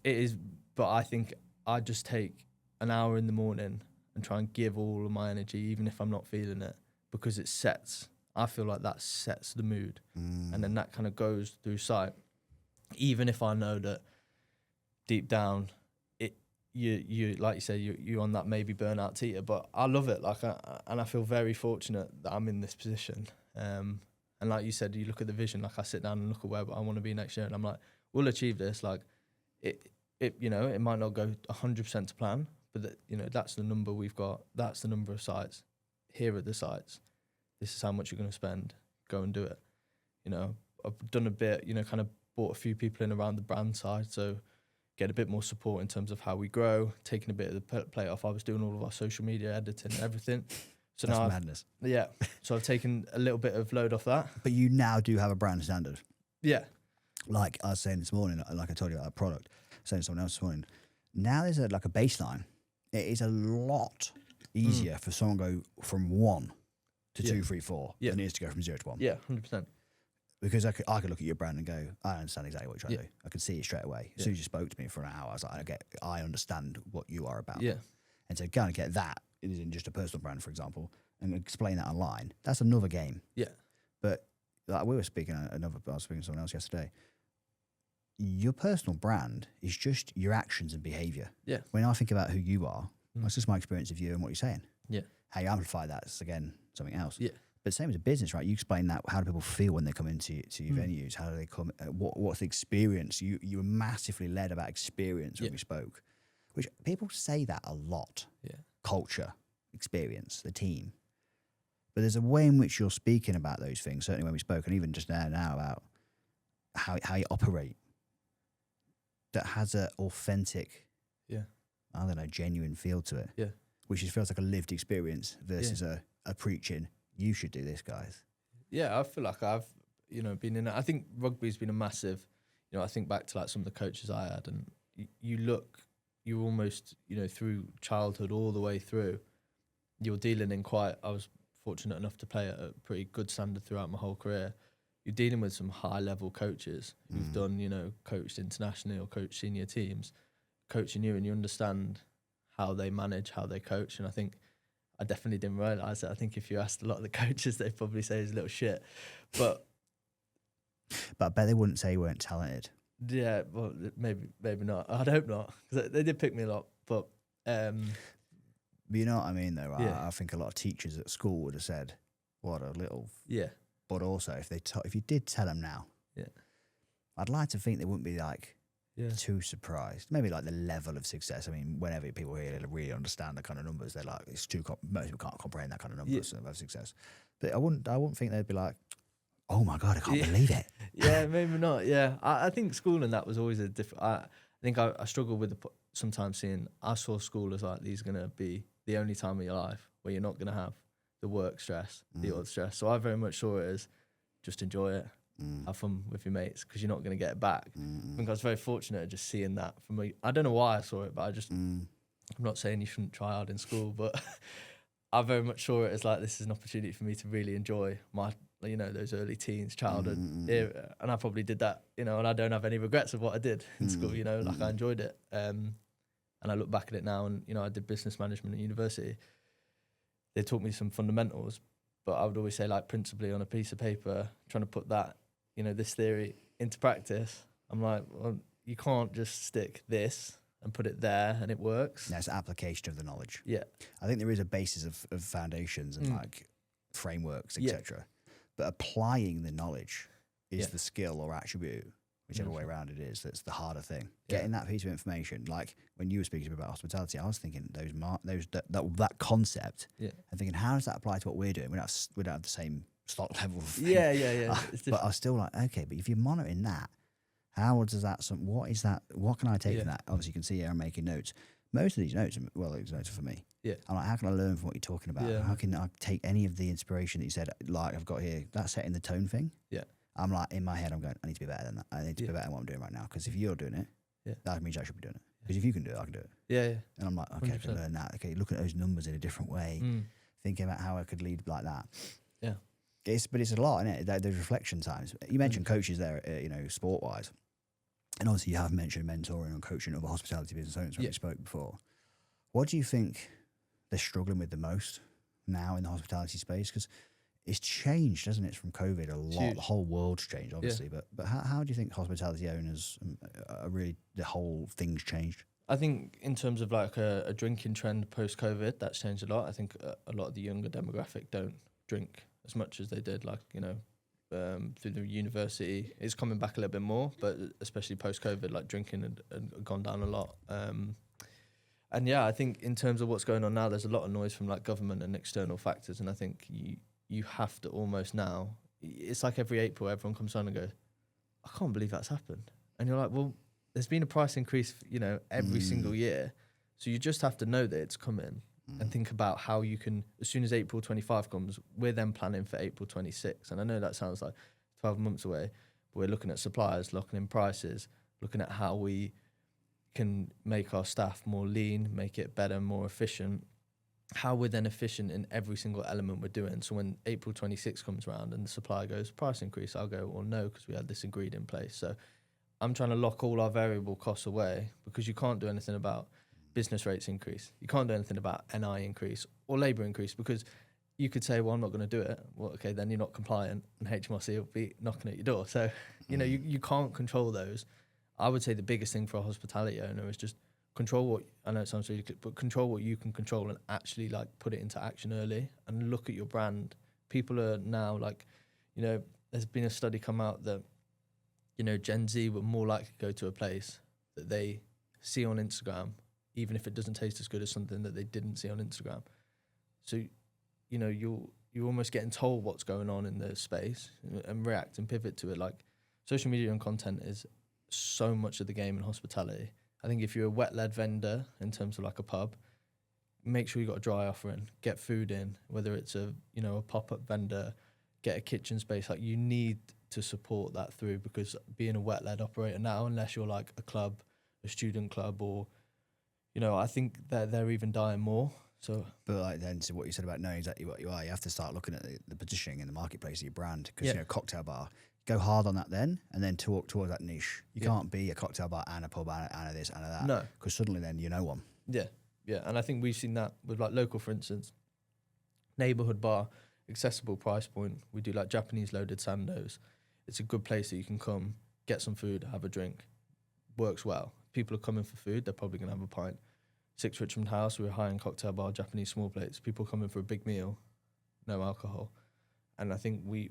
It is, but I think I just take an hour in the morning and try and give all of my energy, even if I'm not feeling it, because I feel like that sets the mood. And then that kind of goes through sight. Even if I know that deep down, you like you say, you're on that maybe burnout teeter, but I love it. Like, and I feel very fortunate that I'm in this position. And like you said, you look at the vision. Like, I sit down and look at where I want to be next year, and I'm like, we'll achieve this. Like, it you know, it might not go 100% to plan, but you know, that's the number we've got. That's the number of sites. Here are the sites. This is how much you're going to spend. Go and do it. You know, I've done a bit. You know, kind of brought a few people in around the brand side, so get a bit more support in terms of how we grow, taking a bit of the plate off. I was doing all of our social media editing and everything. So That's now madness. Yeah. So I've taken a little bit of load off that. But you now do have a brand standard. Yeah. Like I was saying this morning, like I told you about that product, I was saying to someone else this morning, now there's like a baseline. It is a lot easier for someone to go from 1 to 2, 3, 4 than it is to go from 0 to 1. Yeah, 100%. Because I could look at your brand and go, I understand exactly what you're trying to do. I could see it straight away. As soon as you spoke to me for an hour, I was like, I understand what you are about. Yeah. And to kind of get that in just a personal brand, for example, and explain that online, that's another game. Yeah. But like I was speaking to someone else yesterday. Your personal brand is just your actions and behavior. Yeah. When I think about who you are, that's just my experience of you and what you're saying. Yeah. How you amplify that is, again, something else. Yeah. But same as a business, right? You explain that. How do people feel when they come into your venues? How do they come? What's the experience? You were massively led about experience when we spoke, which people say that a lot. Yeah. Culture, experience, the team. But there's a way in which you're speaking about those things, certainly when we spoke, and even just now about how you operate, that has an authentic, I don't know, genuine feel to it. Yeah. Which feels like a lived experience versus a preaching, you should do this, guys. Yeah, I feel like I've, you know, been in it. I think rugby's been a massive, you know, I think back to like some of the coaches I had, and you almost, you know, through childhood all the way through, you're dealing in I was fortunate enough to play at a pretty good standard throughout my whole career. You're dealing with some high level coaches who've done, you know, coached internationally or coached senior teams, coaching you, and you understand how they manage, how they coach. And I think I definitely didn't realise it. I think if you asked a lot of the coaches, they'd probably say he's a little shit. But I bet they wouldn't say you weren't talented. Yeah, well, maybe not. I'd hope not, because they did pick me a lot. But you know what I mean, though. Yeah. I think a lot of teachers at school would have said, "What a little." Yeah. But also, if you did tell them now, I'd like to think they wouldn't be like too surprised. Maybe like the level of success. I mean, whenever people hear it, they really understand the kind of numbers. They're like, it's too. Most people can't comprehend that kind of numbers of success. But I wouldn't think they'd be like, "Oh my god, I can't believe it." Yeah, maybe not. Yeah, I think school and that was always a different. I think I struggle with sometimes seeing. I saw school as like, these are gonna be the only time of your life where you're not gonna have the work stress, the other stress. So I very much saw it as just enjoy it, have fun with your mates, because you're not going to get it back. I think I was very fortunate at just seeing that from me. I don't know why I saw it, but I just, I'm not saying you shouldn't try hard in school, but I very much saw it as like, this is an opportunity for me to really enjoy my, you know, those early teens, childhood era. And I probably did that, you know, and I don't have any regrets of what I did in school, you know, like I enjoyed it. And I look back at it now, and, you know, I did business management at university. They taught me some fundamentals, but I would always say, like, principally on a piece of paper, trying to put that, you know, this theory into practice. I'm like, well, you can't just stick this and put it there and it works. That's application of the knowledge. Yeah. I think there is a basis of foundations and like frameworks, etc. But applying the knowledge is the skill or attribute, whichever way around it is, that's the harder thing. Getting that piece of information, like when you were speaking about hospitality, I was thinking that concept, and thinking, how does that apply to what we're doing? We don't have the same stock level of thing. But I was still like, okay, but if you're monitoring that, how does that? What is that? What can I take from that? Obviously, you can see here I'm making notes. Most of these notes, these notes are for me. Yeah. I'm like, how can I learn from what you're talking about? How can I take any of the inspiration that you said, like I've got here, that setting the tone thing? Yeah. I'm like, in my head, I'm going, I need to be better than that. I need to be better than what I'm doing right now. Because if you're doing it, that means I should be doing it. Because if you can do it, I can do it. Yeah. And I'm like, okay, I can learn that. Okay, look at those numbers in a different way. Thinking about how I could lead like that. Yeah. But it's a lot, isn't it? There's reflection times. You mentioned coaches there, you know, sport-wise. And obviously you have mentioned mentoring and coaching other hospitality business owners when we spoke before. What do you think they're struggling with the most now in the hospitality space? Because it's changed, hasn't it, from COVID a lot. The whole world's changed, obviously. But how do you think hospitality owners are really, the whole thing's changed? I think in terms of like a drinking trend post-COVID, that's changed a lot. I think a lot of the younger demographic don't drink as much as they did, like, you know, through the university. It's coming back a little bit more, but especially post-COVID, like drinking had gone down a lot. And yeah, I think in terms of what's going on now, there's a lot of noise from like government and external factors. And I think you have to almost now, it's like every April, everyone comes on and goes, I can't believe that's happened. And you're like, well, there's been a price increase, you know, every single year. So you just have to know that it's coming and think about how you can, as soon as April 25 comes, we're then planning for April 26. And I know that sounds like 12 months away, but we're looking at suppliers, looking in prices, looking at how we can make our staff more lean, make it better, more efficient, how we're then efficient in every single element we're doing. So when April 26 comes around and the supplier goes, price increase, I'll go, well, no, because we had this agreed in place. So I'm trying to lock all our variable costs away, because you can't do anything about business rates increase. You can't do anything about NI increase or labour increase, because you could say, well, I'm not going to do it. Well, okay, then you're not compliant and HMRC will be knocking at your door. So, you know, you can't control those. I would say the biggest thing for a hospitality owner is just control what, I know it sounds really but control what you can control and actually like put it into action early and look at your brand. People are now like, you know, there's been a study come out that, you know, Gen Z were more likely to go to a place that they see on Instagram, even if it doesn't taste as good as something that they didn't see on Instagram. So, you know, you're almost getting told what's going on in the space and react and pivot to it. Like, social media and content is so much of the game in hospitality. I think if you're a wet-led vendor in terms of like a pub, make sure you got a dry offering, get food in, whether it's a, you know, a pop-up vendor, get a kitchen space. Like, you need to support that through, because being a wet-led operator now, unless you're like a club, a student club, or, you know, I think that they're even dying more. So, but like then, so what you said about knowing exactly what you are, you have to start looking at the positioning in the marketplace of your brand. Because you know, cocktail bar, go hard on that then, and then talk towards that niche. You can't be a cocktail bar and a pub and a this and a that. No, because suddenly then you know one. Yeah, and I think we've seen that with like local, for instance, neighborhood bar, accessible price point. We do like Japanese loaded sandos. It's a good place that you can come, get some food, have a drink. Works well. People are coming for food, they're probably gonna have a pint. 6 Richmond House, we're a high-end cocktail bar, Japanese small plates. People coming for a big meal, no alcohol. And I think we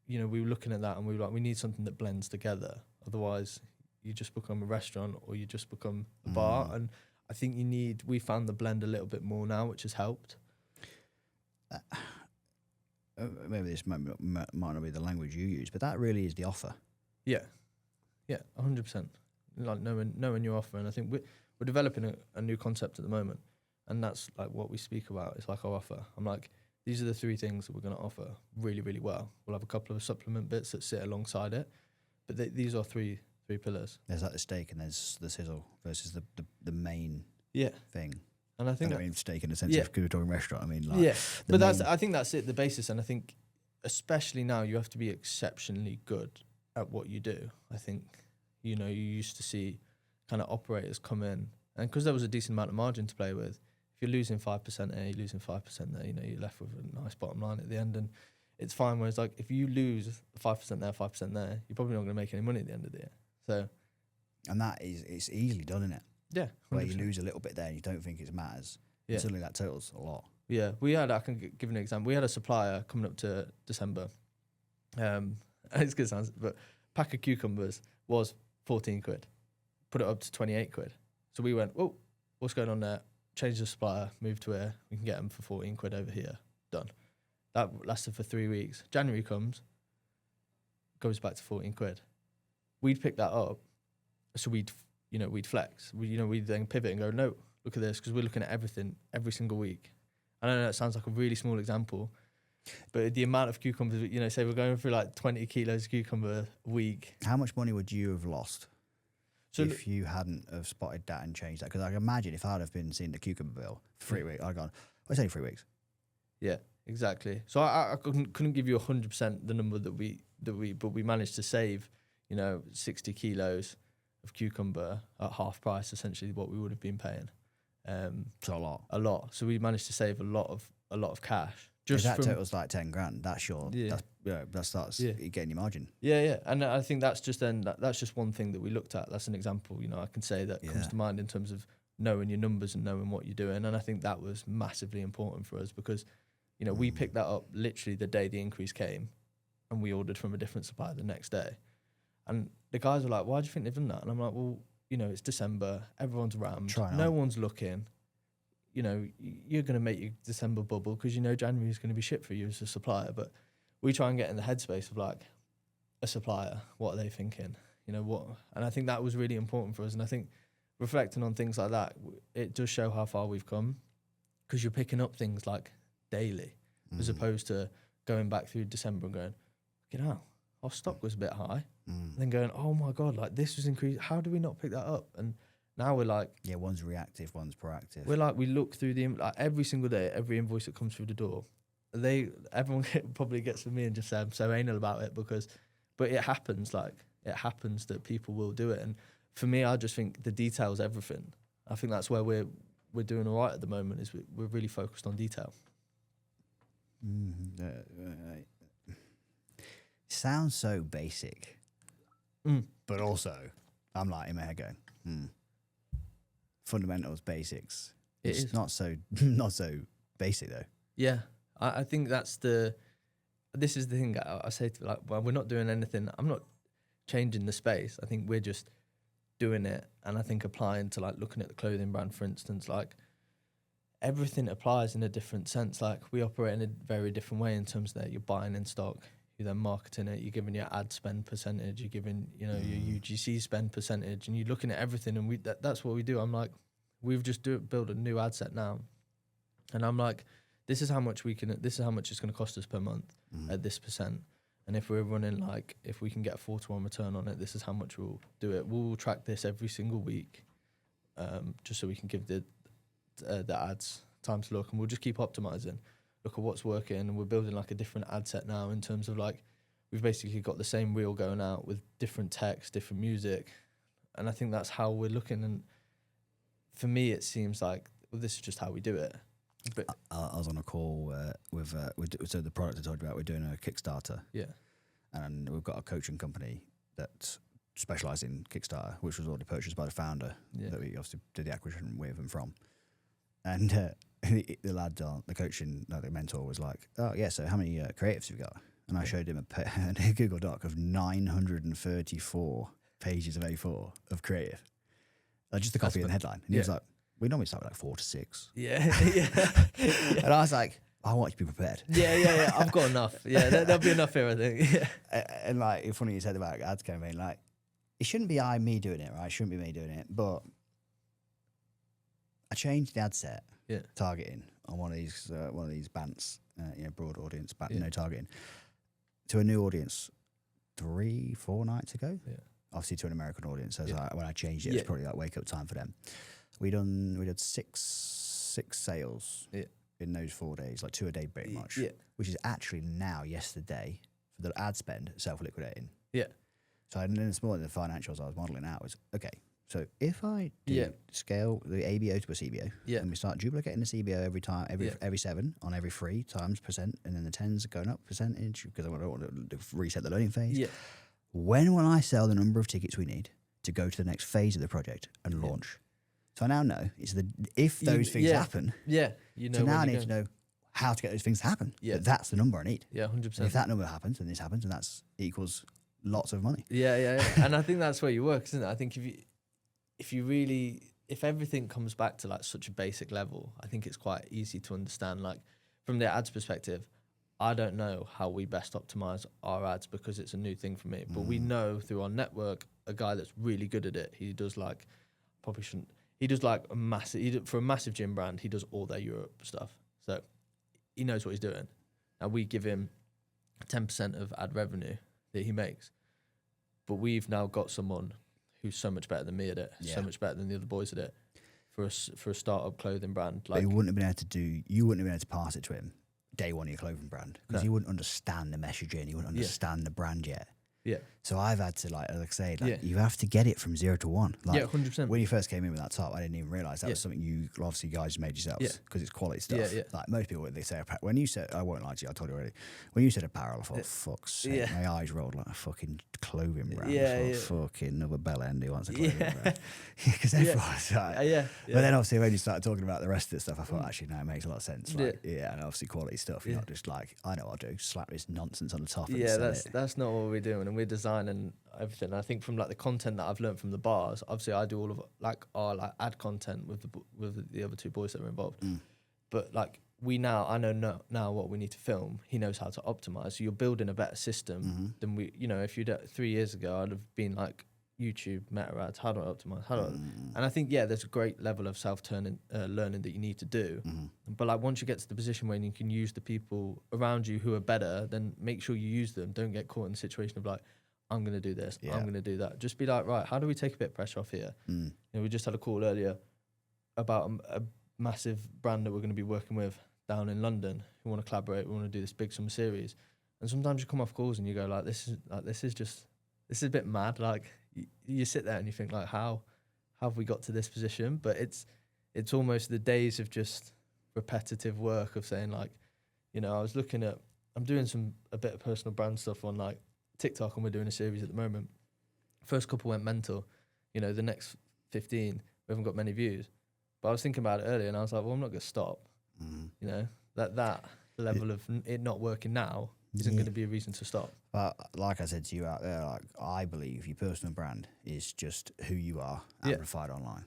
were looking at that and we were like, we need something that blends together. Otherwise, you just become a restaurant or you just become a bar. And I think we found the blend a little bit more now, which has helped. Maybe this might not be the language you use, but that really is the offer. Yeah, 100%. Like knowing your offer. And I think we're developing a new concept at the moment, and that's like what we speak about. It's like our offer. I'm like, these are the 3 things that we're going to offer really, really well. We'll have a couple of supplement bits that sit alongside it, but these are three pillars. There's like the steak and there's the sizzle versus the main thing. And I think I don't mean steak in the sense yeah. of because we're talking restaurant. I mean, like, yeah, but main- I think that's it, the basis. And I think especially now you have to be exceptionally good at what you do. I think, you know, you used to see kind of operators come in, and because there was a decent amount of margin to play with, if you're losing 5% there, you're losing 5% there, you know, you're left with a nice bottom line at the end, and it's fine. Whereas like if you lose 5% there, 5% there, you're probably not going to make any money at the end of the year. So, and that is, it's easily done, isn't it? yeah, 100%. Where you lose a little bit there and you don't think it matters. Yeah. And suddenly that totals a lot. Yeah, I can give an example. We had a supplier coming up to December. It's good sounds, but pack of cucumbers was 14 quid. Put it up to 28 quid. So we went, oh, what's going on there? Change the supplier, move to where we can get them for 14 quid over here. Done. That lasted for 3 weeks. January comes, goes back to 14 quid. We'd pick that up, so we'd flex. We'd then pivot and go, no, look at this, because we're looking at everything every single week. I know it sounds like a really small example, but the amount of cucumbers, you know, say we're going through like 20 kilos of cucumber a week. How much money would you have lost So if you hadn't have spotted that and changed that? Because I can imagine if I'd have been seeing the cucumber bill for 3 weeks, I'd gone, oh, it's only 3 weeks. Yeah, exactly. So I couldn't give you 100% the number that we managed to save, you know, 60 kilos of cucumber at half price, essentially what we would have been paying. So a lot. A lot. So we managed to save a lot of cash. Just Just if that from, totals like 10 grand, that's your, Yeah. that's, you know, that starts Yeah. getting your margin. yeah, and I think that's just that's just one thing that we looked at. That's an example, you know, I can say that comes Yeah. to mind in terms of knowing your numbers and knowing what you're doing. And I think that was massively important for us because, you know, we picked that up literally the day the increase came, and we ordered from a different supplier the next day. And the guys were like, why do you think they've done that? And I'm like, well, you know, it's December, everyone's rammed, no one's looking. You know, you're going to make your December bubble because you know January is going to be shit for you as a supplier. But we try and get in the headspace of like a supplier. What are they thinking? You know what? And I think that was really important for us. And I think reflecting on things like that, it does show how far we've come because you're picking up things like daily as opposed to going back through December and going, you know, our stock was a bit high. And then going, oh my God, like this was increased. How do we not pick that up? And now we're like, yeah, one's reactive, one's proactive. we're like, we look through like every single day, every invoice that comes through the door. Everyone probably gets with me and just say I'm so anal about it but it happens. Like it happens that people will do it. And for me, I just think the detail is everything. I think that's where we're doing all right at the moment. Is we're really focused on detail. Sounds so basic, but also I'm like in my head going, fundamentals, basics. It's not so basic though. Yeah, I think this is the thing I say to like, well, we're not doing anything. I'm not changing the space. I think we're just doing it, and I think applying to like looking at the clothing brand, for instance, like everything applies in a different sense. Like we operate in a very different way in terms that you're buying in stock, you're then marketing it, you're giving your ad spend percentage, you're giving, you know, your UGC spend percentage, and you're looking at everything. And that's what we do. I'm like, we've just built a new ad set now, and I'm like, this is how much it's going to cost us per month at this percent. And if we're running like, if we can get a 4-to-1 return on it, this is how much we'll do it. We'll track this every single week, just so we can give the ads time to look, and we'll just keep optimizing, look at what's working. And we're building like a different ad set now in terms of like, we've basically got the same reel going out with different text, different music. And I think that's how we're looking. And for me, it seems like, well, this is just how we do it. But I was on a call with so the product I told you about, we're doing a Kickstarter. Yeah. And we've got a coaching company that specialises in Kickstarter, which was already purchased by the founder that we obviously did the acquisition with and from. And the lad, the mentor was like, oh yeah, so how many creatives have you got? And I showed him a Google Doc of 934 pages of A4 of creative. Just a copy of the headline. And he was like, we normally start with like 4 to 6. Yeah. And I was like, I want you to be prepared. Yeah. I've got enough. Yeah, there'll be enough here, I think. Yeah. And like, it's funny you said about ads campaign. Like, it shouldn't be me doing it, right? It shouldn't be me doing it. But I changed the ad set targeting on one of these bants, broad audience, no targeting, to a new audience 3-4 nights ago. Yeah. Obviously to an American audience. So when I changed it, it was probably like wake up time for them. We did six 6 sales in those 4 days, like 2 a day pretty much, which is actually now yesterday for the ad spend self-liquidating. Yeah. So I this morning, the financials I was modelling out was, okay, so if I do scale the ABO to a CBO, and we start duplicating the CBO every time, every 7 on every 3 times percent, and then the 10s are going up percentage because I don't want to reset the learning phase. Yeah. When will I sell the number of tickets we need to go to the next phase of the project and launch? So I now know if those things happen. Yeah. You know. So now I need to know how to get those things to happen. Yeah. That's the number I need. Yeah, 100%. And if that number happens, then this happens, and that's equals lots of money. Yeah. And I think that's where you work, isn't it? I think if everything comes back to like such a basic level, I think it's quite easy to understand. Like from the ads perspective, I don't know how we best optimize our ads because it's a new thing for me. But we know through our network a guy that's really good at it. He does like for a massive gym brand, he does all their Europe stuff. So he knows what he's doing. And we give him 10% of ad revenue that he makes. But we've now got someone who's so much better than me at it, so much better than the other boys at it, for a startup clothing brand. Like, but you wouldn't have been able to pass it to him day one of your clothing brand because he wouldn't understand the messaging, he wouldn't understand the brand yet. Yeah. So I've had to like I say, you have to get it from 0 to 1. Like, 100%. When you first came in with that top, I didn't even realise that was something you obviously guys made yourselves because it's quality stuff. Like most people, they say when you said, I won't lie to you, I told you already. When you said apparel, I thought, fuck's sake, my eyes rolled like a fucking clothing brand. I thought, fucking another bell end who wants a clothing brand. Because everyone's like, But then obviously when you started talking about the rest of the stuff, I thought actually no, it makes a lot of sense. Like, and obviously quality stuff. You're not just like, I know what I'll do, slap this nonsense on the top. And that's not what we're doing, and we're designing everything. I think from like the content that I've learned from the bars, obviously I do all of like our like ad content with the other 2 boys that were involved. But like I know now what we need to film. He knows how to optimize. So you're building a better system than we. You know, if you'd 3 years ago, I'd have been like YouTube meta ads. How do I optimize? And I think there's a great level of learning that you need to do. But like once you get to the position where you can use the people around you who are better, then make sure you use them. Don't get caught in the situation of like, I'm going to do this, I'm going to do that. Just be like, right, how do we take a bit of pressure off here? You know, we just had a call earlier about a massive brand that we're going to be working with down in London who want to collaborate, we want to do this big summer series. And sometimes you come off calls and you go like, this is a bit mad. Like you sit there and you think like, how have we got to this position? But it's almost the days of just repetitive work of saying like, you know, I'm doing a bit of personal brand stuff on like TikTok, and we're doing a series at the moment. First couple went mental. You know, the next 15, we haven't got many views. But I was thinking about it earlier, and I was like, well, I'm not going to stop. You know, that level of it not working now isn't going to be a reason to stop. But like I said to you out there, like I believe your personal brand is just who you are amplified online.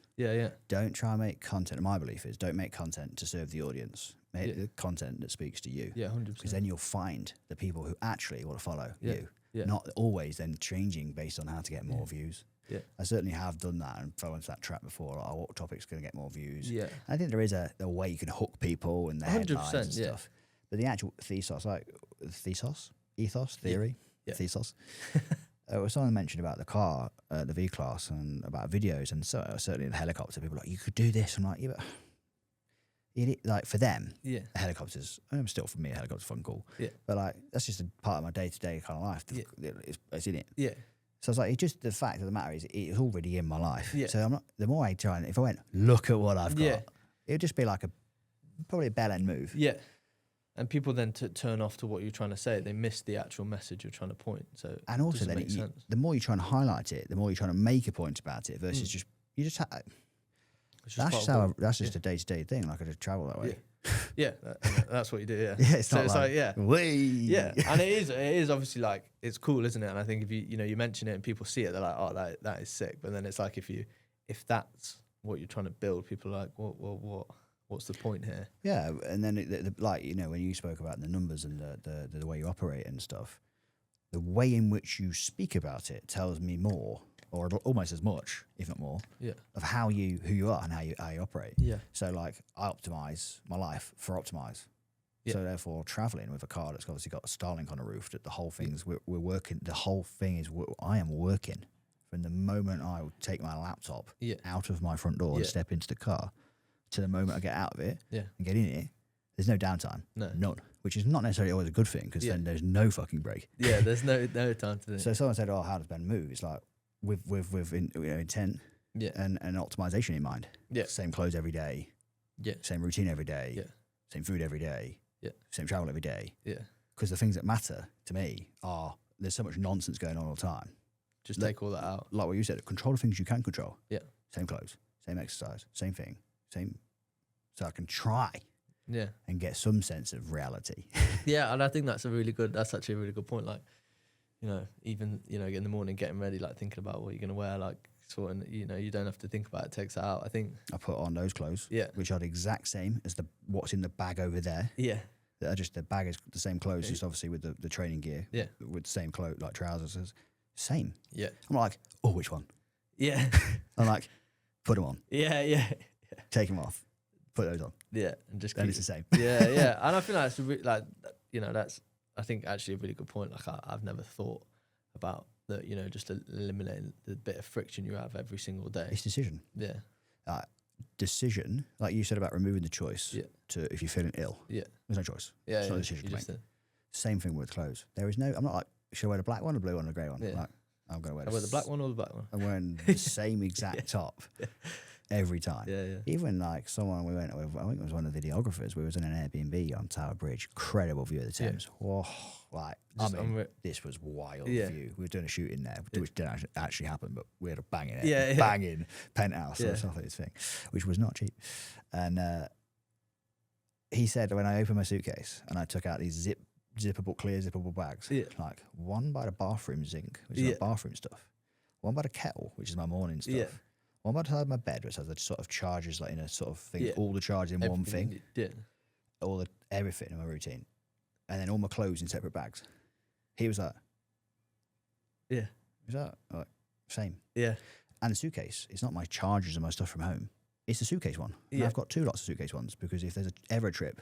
Don't try and make content. My belief is don't make content to serve the audience. Make the content that speaks to you. 100%. Because then you'll find the people who actually want to follow you. Not always then changing based on how to get more views. I certainly have done that and fell into that trap before. Like, what topic's going to get more views? I think there is a way you can hook people and the headlines and stuff. But the actual ethos, theory. Someone mentioned about the car, the V-Class, and about videos, and so certainly the helicopter. People are like, you could do this. I'm like, yeah, but like for them, helicopters. Still for me, a helicopter's fun, cool. But like that's just a part of my day-to-day kind of life. It's in it. So I was like, it's just the fact of the matter is it's already in my life. So I'm not. The more I try, and if I went, look at what I've got, it would just be like probably a bell end move. And people then turn off to what you're trying to say. They miss the actual message you're trying to point. So and also then the more you're trying to highlight it, the more you're trying to make a point about it versus that's just a day-to-day thing. Like I just travel that way. That's what you do. It's not like and it is obviously like it's cool, isn't it? And I think if you mention it and people see it, they're like, oh, that is sick. But then it's like if that's what you're trying to build, people are like, what's the point here? Yeah, and then like when you spoke about the numbers and the way you operate and stuff, the way in which you speak about it tells me more, or almost as much, if not more, of who you are and how you operate. So like I optimize my life for optimize. So therefore, traveling with a car that's obviously got a Starlink on the roof, that the whole thing's we're working. The whole thing is I am working from the moment I take my laptop out of my front door and step into the car to the moment I get out of it Yeah. and get in it, there's no downtime. No. None. Which is not necessarily always a good thing because then there's no fucking break. Yeah, there's no time to do it. So someone said, "Oh, how does Ben move?" It's like with intent and optimization in mind. Yeah. Same clothes every day. Yeah. Same routine every day. Yeah. Same food every day. Yeah. Same travel every day. Yeah. Because the things that matter to me are there's so much nonsense going on all the time. Just take all that out. Like what you said, control the things you can control. Yeah. Same clothes, same exercise, same thing, same. So I can try and get some sense of reality. Yeah, and I think that's actually a really good point. Like, even, in the morning, getting ready, like thinking about what you're going to wear, like sorting, you don't have to think about it, takes it out. I think I put on those clothes, which are the exact same as what's in the bag over there. Yeah. That are just, the bag is the same clothes, just obviously with the training gear. Yeah. With the same clothes, like trousers. Same. Yeah. I'm like, oh, which one? Yeah. I'm like, put them on. Yeah. Take them off. Put those on. Yeah. And just then it's the same. Yeah. And I think that's that's, I think, actually a really good point. Like I've never thought about that, just eliminating the bit of friction you have every single day. It's decision. Yeah. Decision, like you said about removing the choice to if you're feeling ill. Yeah. There's no choice. Yeah. It's not a decision to make. Same thing with clothes. There is no, I'm not like, should I wear the black one, the blue one, the grey one? Yeah. Like, I'm going to wear the black one or the black one? I'm wearing the same exact top every time. Yeah. Even like someone we went with, I think it was one of the videographers, we was in an Airbnb on Tower Bridge, incredible view of the Thames. Whoa, this was wild view. We were doing a shoot in there, which didn't actually happen, but we had a banging penthouse or something, this thing, which was not cheap. And he said when I opened my suitcase and I took out these clear zippable bags, like one by the bathroom zinc, which is my bathroom stuff, one by the kettle, which is my morning stuff, one by the side of my bed, which has the sort of charges, like in a sort of thing, all the charges in one thing, everything in my routine, and then all my clothes in separate bags. He was like, like, same. Yeah. And the suitcase, it's not my chargers and my stuff from home. It's the suitcase one. And I've got two lots of suitcase ones because if there's ever a trip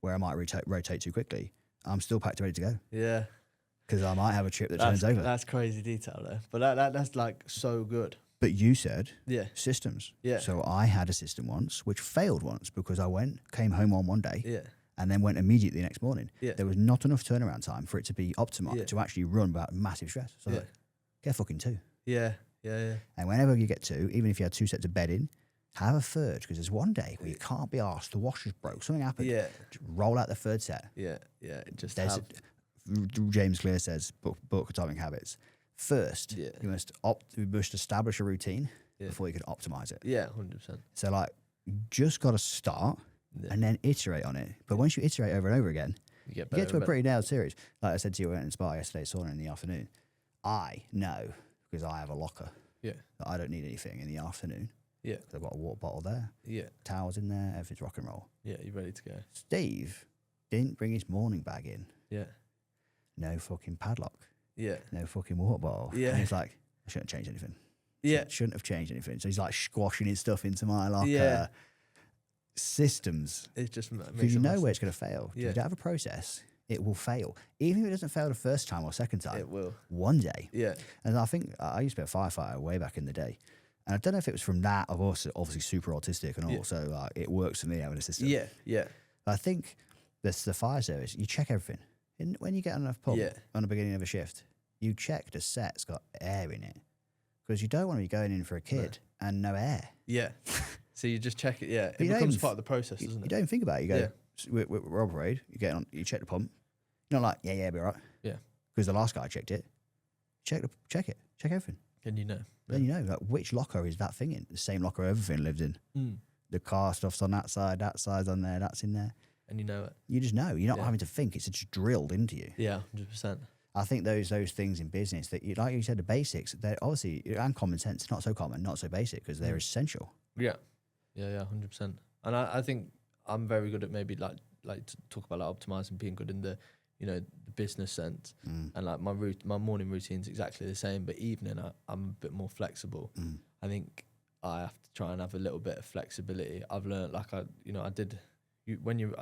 where I might rotate too quickly, I'm still packed ready to go. Yeah. Because I might have a trip that turns over. That's crazy detail there. But that's like so good. But you said systems. Yeah. So I had a system once which failed once because I came home on one day and then went immediately the next morning. Yeah. There was not enough turnaround time for it to be optimized to actually run without massive stress. So like, get fucking two. Yeah. And whenever you get two, even if you had two sets of bedding, have a third, because there's one day where you can't be arsed, the washer's broke, something happened. Yeah. Just roll out the third set. Yeah. James Clear says, book Atomic Habits. First, you must establish a routine before you can optimize it. Yeah, 100%. So like, you just got to start and then iterate on it. But once you iterate over and over again, you get to a pretty nailed series. Like I said to you, I went in Spa yesterday, sauna in the afternoon. I know, because I have a locker, that I don't need anything in the afternoon. Yeah. I've got a water bottle there. Yeah. Towels in there. Everything's rock and roll. Yeah, you're ready to go. Steve didn't bring his morning bag in. Yeah. No fucking padlock. Yeah. No fucking water bottle. Yeah. And he's like, I shouldn't change anything. Yeah. Shouldn't have changed anything. So he's like squashing his stuff into my locker. Yeah. Systems. It's just because you know where it's going to fail. Yeah. If you don't have a process, it will fail. Even if it doesn't fail the first time or second time. It will. One day. Yeah. And I think I used to be a firefighter way back in the day. And I don't know if it was from that. I'm also obviously super autistic and also like it works for me having a system. Yeah, yeah. But I think that's the fire service. You check everything. When you get on a pump on the beginning of a shift, you check the set's got air in it. Because you don't want to be going in for a kid and no air. Yeah. So you just check it, it becomes part of the process, doesn't it? You don't think about it. You go, we're on parade, you get on, you check the pump. You're not like, it'll be all right. Yeah. Because the last guy checked it. Check it. Check everything. And you know. Then you know, like, which locker is that thing in? The same locker everything lived in. Mm. The car stuff's on that side's on there, that's in there. And you know it. You just know. You're not having to think. It's just drilled into you. Yeah, 100%. I think those things in business that, like you said, the basics, they're obviously, and common sense, not so common, not so basic, because they're essential. Yeah. Yeah, 100%. And I think I'm very good at maybe like to talk about like optimizing, being good in the, the business sense. And like my morning routine's exactly the same, but evening I'm a bit more flexible. I think I have to try and have a little bit of flexibility. I've learned I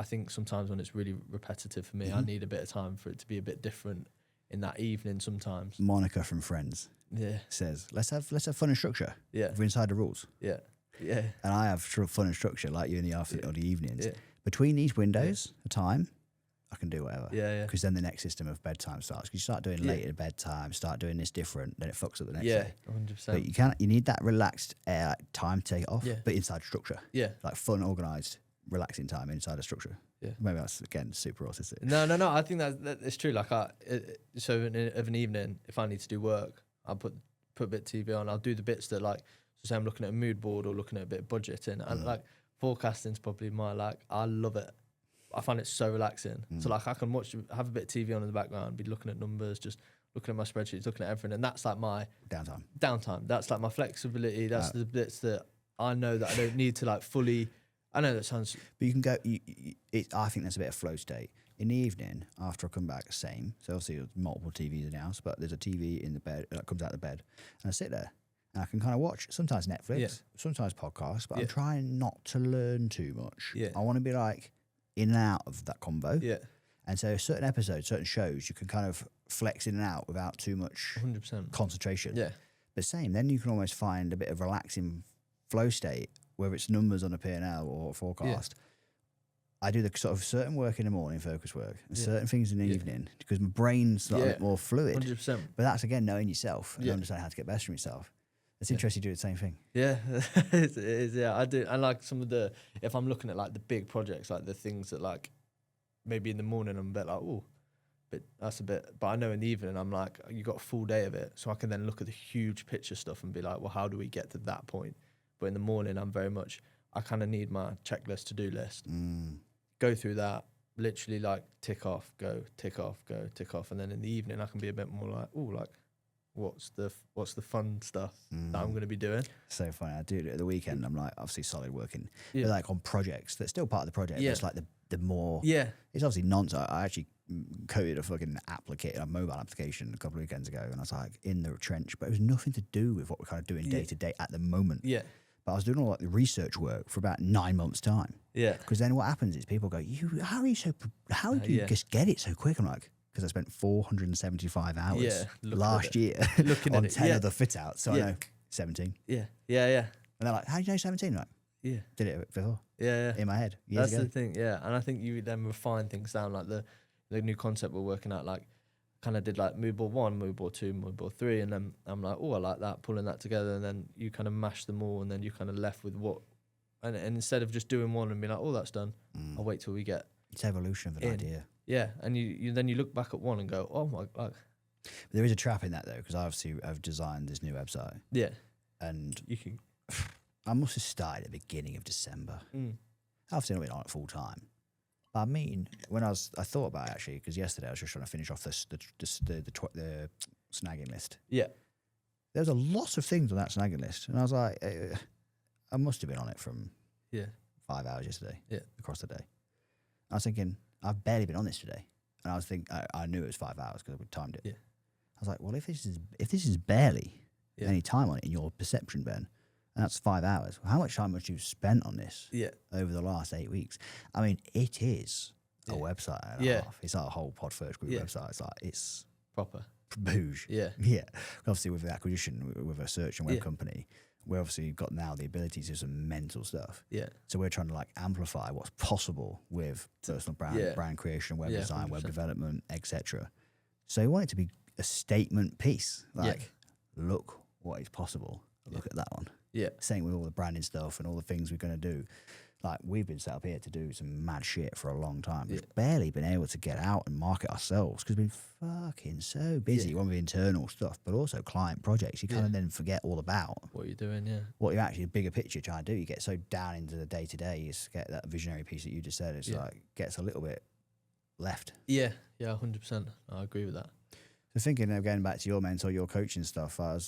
think sometimes when it's really repetitive for me, I need a bit of time for it to be a bit different in that evening sometimes. Monica from Friends says, let's have fun and structure. Yeah. We're inside the rules. Yeah. Yeah. And I have fun and structure like you in the afternoon or the evenings. Yeah. Between these windows of time, I can do whatever. Yeah. Because then the next system of bedtime starts. Because you start doing later bedtime, start doing this different, then it fucks up the next day. 100%. But you need that relaxed time to take it off, but inside structure. Yeah. Like fun, organised, relaxing time inside a structure. Yeah. Maybe that's, again, super autistic. No. I think that it's true. Like, so of an evening, if I need to do work, I'll put a bit of TV on. I'll do the bits that, like, so say I'm looking at a mood board or looking at a bit of budgeting. And, like, forecasting's probably I love it. I find it so relaxing. So, like, I can have a bit of TV on in the background, be looking at numbers, just looking at my spreadsheets, looking at everything. And that's, like, my downtime. That's, like, my flexibility. That's the bits that I know that I don't need to, like, fully... I know that sounds... But you can go... I think there's a bit of flow state. In the evening, after I come back, same. So obviously there's multiple TVs in the house, but there's a TV in the bed that comes out of the bed. And I sit there and I can kind of watch, sometimes Netflix, sometimes podcasts, but I'm trying not to learn too much. Yeah. I want to be like in and out of that combo. Yeah. And so certain episodes, certain shows, you can kind of flex in and out without too much 100%. concentration. Yeah. But same, then you can almost find a bit of relaxing flow state, whether it's numbers on a P&L or forecast. I do the sort of certain work in the morning, focus work, and certain things in the evening because my brain's a bit more fluid. 100%. But that's, again, knowing yourself and understanding how to get best from yourself. It's interesting you do the same thing. Yeah, it is, yeah. I do. And, like, some of if I'm looking at, like, the big projects, like the things that, like, maybe in the morning I'm a bit like, oh, but that's a bit, but I know in the evening I'm like, you got a full day of it. So I can then look at the huge picture stuff and be like, well, how do we get to that point? But in the morning, I'm very much, I kind of need my checklist, to-do list. Go through that, literally, like, tick off, go, tick off, go, tick off. And then in the evening, I can be a bit more like, oh, like, what's the fun stuff that I'm going to be doing? So funny. I do it at the weekend. I'm like, obviously solid working. But like on projects, that's still part of the project. It's like the more, it's obviously nonsense. I actually coded a fucking a mobile application a couple of weekends ago, and I was like in the trench, but it was nothing to do with what we're kind of doing day to day at the moment. Yeah. But I was doing all like the research work for about 9 months' time. Yeah. Because then what happens is people go, how do you just get it so quick? I'm like, because I spent 475 hours last year looking on at it. 10 other fit outs. So I know 17. Yeah. And they're like, how do you know 17? I'm like, Yeah. did it before. Yeah. In my head. That's ago. the thing. Yeah. And I think you then refine things down, like the new concept we're working at, like, kind of did like mood board 1, mood board 2, mood board 3, and then I'm like, oh, I like that, pulling that together, and then you kind of mash them all, and then you kind of left with what, and instead of just doing one and being like, oh, that's done, I'll wait till we get. It's evolution of an idea. Yeah, and you then you look back at one and go, oh my god. But there is a trap in that though, because I've designed this new website. Yeah, and you can. I must have started at the beginning of December. Obviously not been on it full time. I mean, when I thought about it actually, because yesterday I was just trying to finish off the snagging list. Yeah. There was a lot of things on that snagging list, and I was like, I must have been on it from 5 hours yesterday. Yeah. Across the day. I was thinking, I've barely been on this today, and I was thinking, I knew it was 5 hours because we timed it. Yeah. I was like, well, if this is barely any time on it in your perception, Ben, and that's 5 hours. How much time have you spent on this over the last 8 weeks? I mean, it is a website and a half. It's our whole Pod First Group website. It's like, it's proper. Booge. Yeah. Yeah. Obviously, with the acquisition, with a search and web company, we obviously got now the ability to do some mental stuff. Yeah. So we're trying to like amplify what's possible with personal brand creation, web design, 100%. Web development, etc. So we want it to be a statement piece. Like, look what is possible. Look at that one. Yeah. Same with all the branding stuff and all the things we're going to do. Like, we've been set up here to do some mad shit for a long time. We've barely been able to get out and market ourselves because we've been fucking so busy. One with internal stuff, but also client projects. You kind of then forget all about what you're doing, what you're actually, the bigger picture trying to do. You get so down into the day-to-day, you get that visionary piece that you just said. It's like, gets a little bit left. Yeah, 100%. I agree with that. So thinking of going back to your mentor, your coaching stuff, I've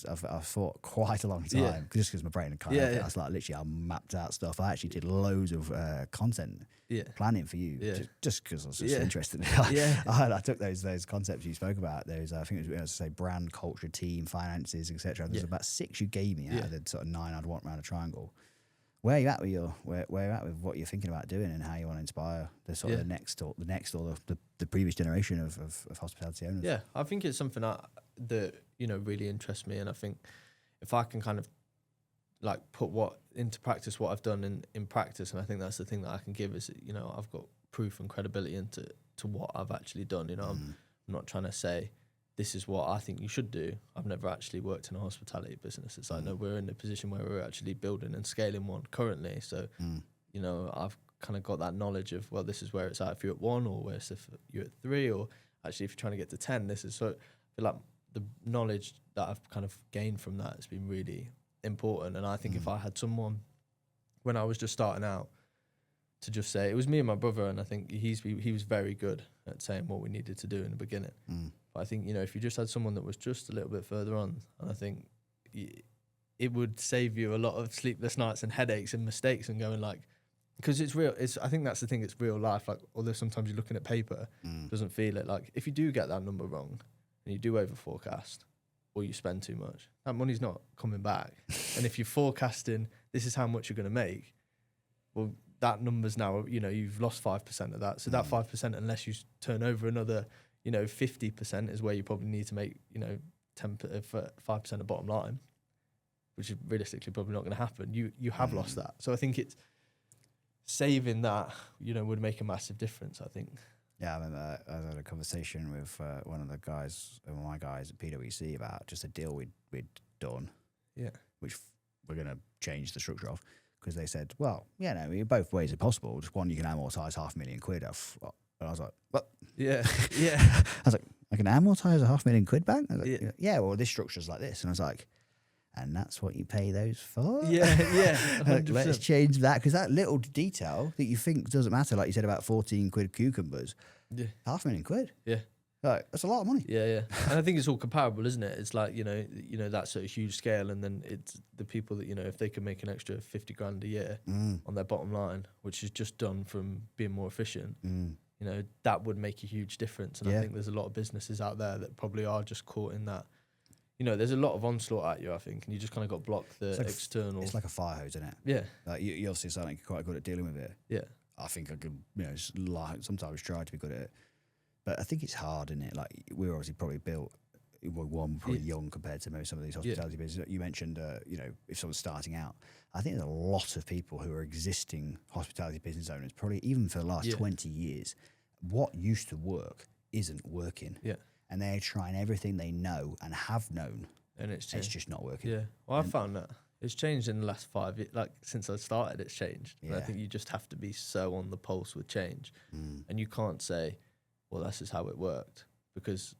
thought quite a long time, just because my brain had kind of, I was like, literally, I mapped out stuff. I actually did loads of content planning for you, just because I was just interested. I took those concepts you spoke about, those, I think it was, say, brand, culture, team, finances, etc. There's about 6 you gave me out of the sort of 9 I'd want around a triangle. Where are you at with where you're at with what you're thinking about doing and how you want to inspire the sort of the next or the previous generation of hospitality owners? Yeah, I think it's something that really interests me, and I think if I can kind of like put what into practice, what I've done in practice. And I think that's the thing that I can give is, you know, I've got proof and credibility to what I've actually done. You know, I'm not trying to say this is what I think you should do. I've never actually worked in a hospitality business. It's like, no, we're in a position where we're actually building and scaling one currently. So, you know, I've kind of got that knowledge of, well, this is where it's at if you're at 1, or where it's if you're at 3, or actually if you're trying to get to 10, this is. So I feel like the knowledge that I've kind of gained from that has been really important. And I think if I had someone when I was just starting out to just say, it was me and my brother, and I think he was very good at saying what we needed to do in the beginning. But I think, you know, if you just had someone that was just a little bit further on, and I think it would save you a lot of sleepless nights and headaches and mistakes and going like, because it's real. I think that's the thing. It's real life. Like, although sometimes you're looking at paper, doesn't feel it. Like, if you do get that number wrong and you do over forecast, or you spend too much, that money's not coming back. And if you're forecasting, this is how much you're going to make, well, that number's now, you know, you've lost 5% of that. So that 5%, unless you turn over another, you know, 50%, is where you probably need to make, you know, 5% of bottom line, which is realistically probably not going to happen. You have lost that. So I think it's saving that, you know, would make a massive difference, I think. Yeah, I remember I had a conversation with one of my guys at PwC about just a deal we'd done, which we're going to change the structure of, because they said, well, yeah, no, both ways are possible. Just one, you can amortise £500,000 off. And I was like, what? Yeah. I was like, I can amortise £500,000 back? I was like, yeah, well, this structure's like this. And I was like, and that's what you pay those for? Yeah. Let's change that, because that little detail that you think doesn't matter, like you said about 14 quid cucumbers, £500,000. Yeah. Like, that's a lot of money. Yeah. And I think it's all comparable, isn't it? It's like, you know, that's at a huge scale, and then it's the people that, you know, if they can make an extra 50 grand a year on their bottom line, which is just done from being more efficient, you know, that would make a huge difference. And I think there's a lot of businesses out there that probably are just caught in that. You know, there's a lot of onslaught at you, I think, and you just kind of got to block the external. It's like a fire hose, isn't it? Yeah. Like you obviously sound like you're quite good at dealing with it. Yeah. I think I could, you know, sometimes try to be good at it. But I think it's hard, isn't it? Like, we're obviously probably built, probably young compared to maybe some of these hospitality businesses. You mentioned, you know, if someone's starting out, I think there's a lot of people who are existing hospitality business owners, probably even for the last 20 years. What used to work isn't working. Yeah. And they're trying everything they know and have known, and it's just not working. Yeah. Well, I found that it's changed in the last 5 years. Like, since I started, it's changed. Yeah. And I think you just have to be so on the pulse with change. And you can't say, well, this is how it worked, because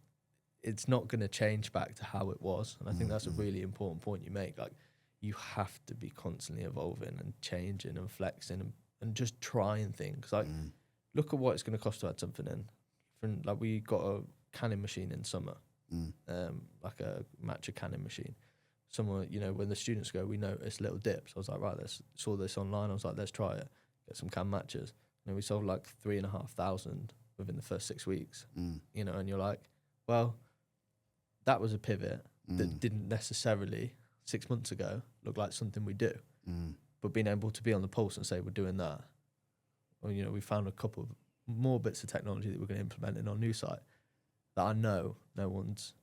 it's not going to change back to how it was. And I think that's a really important point you make. Like, you have to be constantly evolving and changing and flexing and just trying things. Like, look at what it's going to cost to add something in. Like, we got a canning machine in summer, like a matcha canning machine. Someone, you know, when the students go, we notice little dips. I was like, right, saw this online. I was like, let's try it. Get some canned matchas. And we sold like 3,500 within the first 6 weeks, you know, and you're like, well, that was a pivot that didn't necessarily 6 months ago look like something we do. But being able to be on the pulse and say, we're doing that. Or, you know, we found a couple of more bits of technology that we're going to implement in our new site that I know no one's,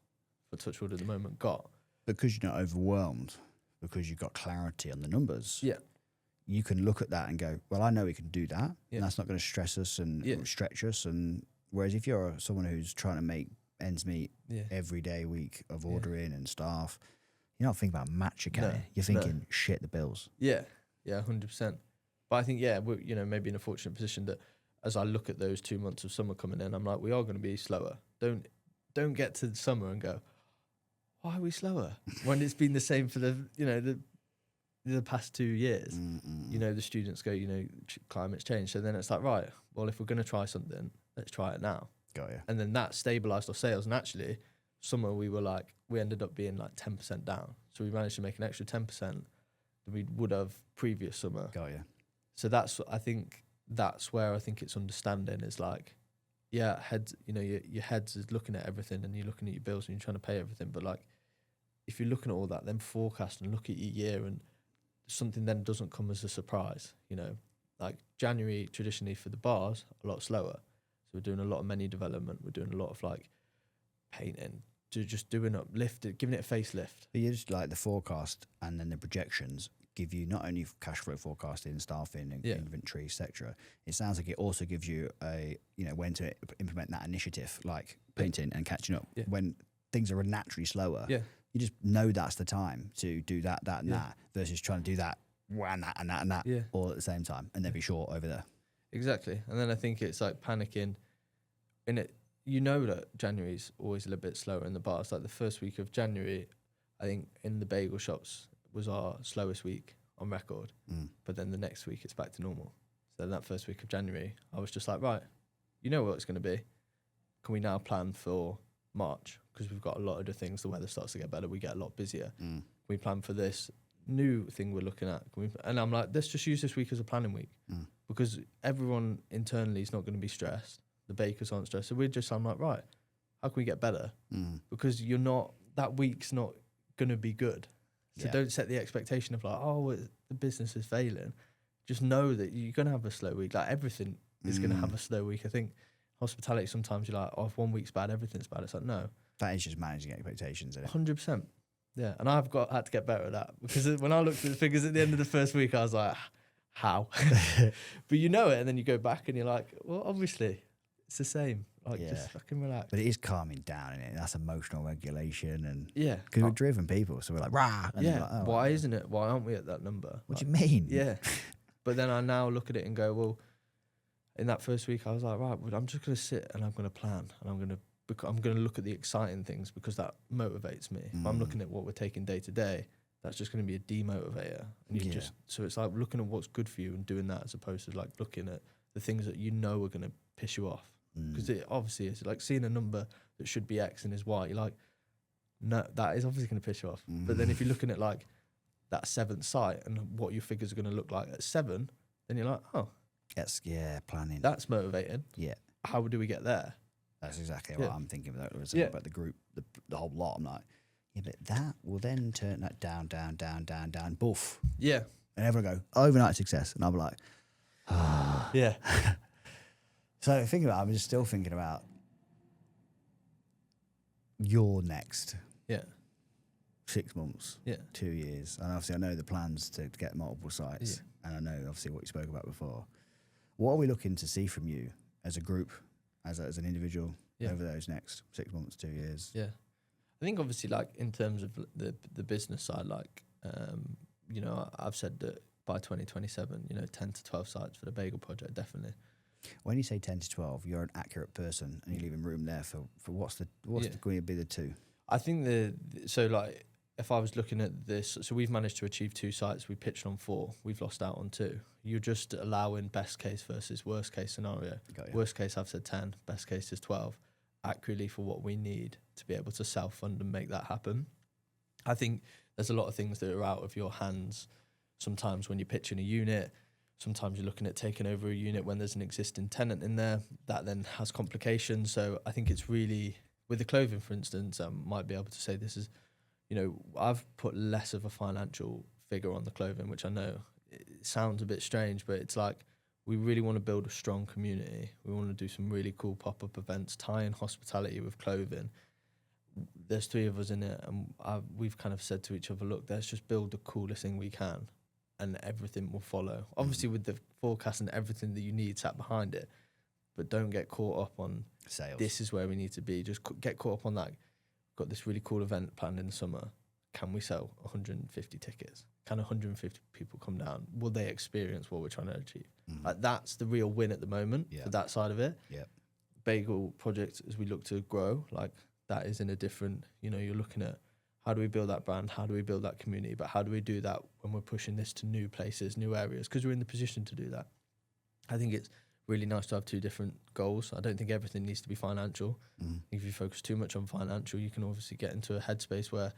for touchwood at the moment, got. Because you're not overwhelmed, because you've got clarity on the numbers. Yeah. You can look at that and go, well, I know we can do that. And that's not going to stress us and stretch us. And whereas if you're someone who's trying to make ends meet every day, week of ordering and staff, you're not thinking about matcha canning. You're thinking, shit, the bills. Yeah, 100%. But I think, we're, you know, maybe in a fortunate position that as I look at those 2 months of summer coming in, I'm like, we are going to be slower. Don't get to the summer and go, why are we slower? When it's been the same for the past 2 years. You know, the students go, you know, climate's changed. So then it's like, right, well, if we're going to try something, let's try it now. Got you. And then that stabilised our sales. And actually, summer we ended up being like 10% down. So we managed to make an extra 10% than we would have previous summer. Got you. So that's where I think it's understanding is like, heads, you know, your heads is looking at everything and you're looking at your bills and you're trying to pay everything. But like, if you're looking at all that, then forecast and look at your year, and something then doesn't come as a surprise, you know. Like January traditionally for the bars, a lot slower. So we're doing a lot of menu development. We're doing a lot of like painting, just doing uplift, giving it a facelift. But you just like the forecast and then the projections give you not only cash flow forecasting, staffing, and inventory, etc. It sounds like it also gives you when to implement that initiative, like painting and catching up when things are naturally slower. Yeah. You just know that's the time to do that, and that, versus trying to do that and that and that and that all at the same time, and then be short over there. Exactly. And then I think it's like panicking in it. You know that January's always a little bit slower in the bars. Like the first week of January, I think in the bagel shops was our slowest week on record. But then the next week it's back to normal. So then that first week of January, I was just like, right, you know what it's going to be. Can we now plan for March? Because we've got a lot of the things, the weather starts to get better, we get a lot busier. Can we plan for this new thing we're looking at? And I'm like, let's just use this week as a planning week. Because everyone internally is not going to be stressed. The bakers aren't stressed. So I'm like, right, how can we get better? Because that week's not going to be good. So don't set the expectation of like, the business is failing. Just know that you're going to have a slow week. Like everything is going to have a slow week. I think hospitality, sometimes you're like, if 1 week's bad, everything's bad. It's like, no. That is just managing expectations, isn't it? 100%. Yeah. And I've had to get better at that, because when I looked at the figures at the end of the first week, I was like, how? But you know it, and then you go back and you're like, well, obviously it's the same. Like, just fucking relax. But it is calming down, isn't it? That's emotional regulation, and because we're driven people, so we're like, rah. And like, why isn't it? Why aren't we at that number? What do you mean? Yeah. But then I now look at it and go, well, in that first week, I was like, right, well, I'm just going to sit and I'm going to plan, and I'm going to look at the exciting things, because that motivates me. If I'm looking at what we're taking day to day, that's just going to be a demotivator. And so it's like looking at what's good for you and doing that, as opposed to like looking at the things that you know are going to piss you off. Because it obviously is like seeing a number that should be X and is Y. You're like, no, that is obviously going to piss you off. But then if you're looking at like that 7th site and what your figures are going to look like at 7, then you're like, oh, that's planning. That's motivating. Yeah. How do we get there? That's exactly what I'm thinking about. About the group, the whole lot. I'm like, but that will then turn that down, boof. Yeah. And everyone go, overnight success. And I'll be like, yeah. So I'm just still thinking about your next 6 months, 2 years. And obviously I know the plans to get multiple sites, and I know obviously what you spoke about before. What are we looking to see from you as a group, as an individual, over those next 6 months, 2 years? Yeah. I think obviously like in terms of the business side, like, I've said that by 2027, 10 to 12 sites for the Bagel Project, definitely. When you say 10 to 12, you're an accurate person, and you're leaving room there for what's going to be the 2? I think if I was looking at this, so we've managed to achieve 2 sites. We pitched on 4. We've lost out on 2. You're just allowing best case versus worst case scenario. Worst case, I've said 10. Best case is 12. Accurately for what we need to be able to self-fund and make that happen. I think there's a lot of things that are out of your hands. Sometimes when you're pitching a unit, sometimes you're looking at taking over a unit when there's an existing tenant in there. That then has complications. So I think it's really, with the clothing, for instance, I might be able to say this is, I've put less of a financial figure on the clothing, which I know it sounds a bit strange, but it's like we really want to build a strong community. We want to do some really cool pop-up events, tie in hospitality with clothing. There's 3 of us in it, and we've kind of said to each other, look, let's just build the coolest thing we can, and everything will follow. Obviously, with the forecast and everything that you need sat behind it, but don't get caught up on sales. This is where we need to be. Just get caught up on that. Got this really cool event planned in the summer. Can we sell 150 tickets? Can 150 people come down? Will they experience what we're trying to achieve? Like, that's the real win at the moment for that side of it. Yeah. Bagel Project, as we look to grow, like that is in a different, you're looking at how do we build that brand? How do we build that community? But how do we do that when we're pushing this to new places, new areas? Because we're in the position to do that. I think it's really nice to have 2 different goals. I don't think everything needs to be financial. If you focus too much on financial, you can obviously get into a headspace where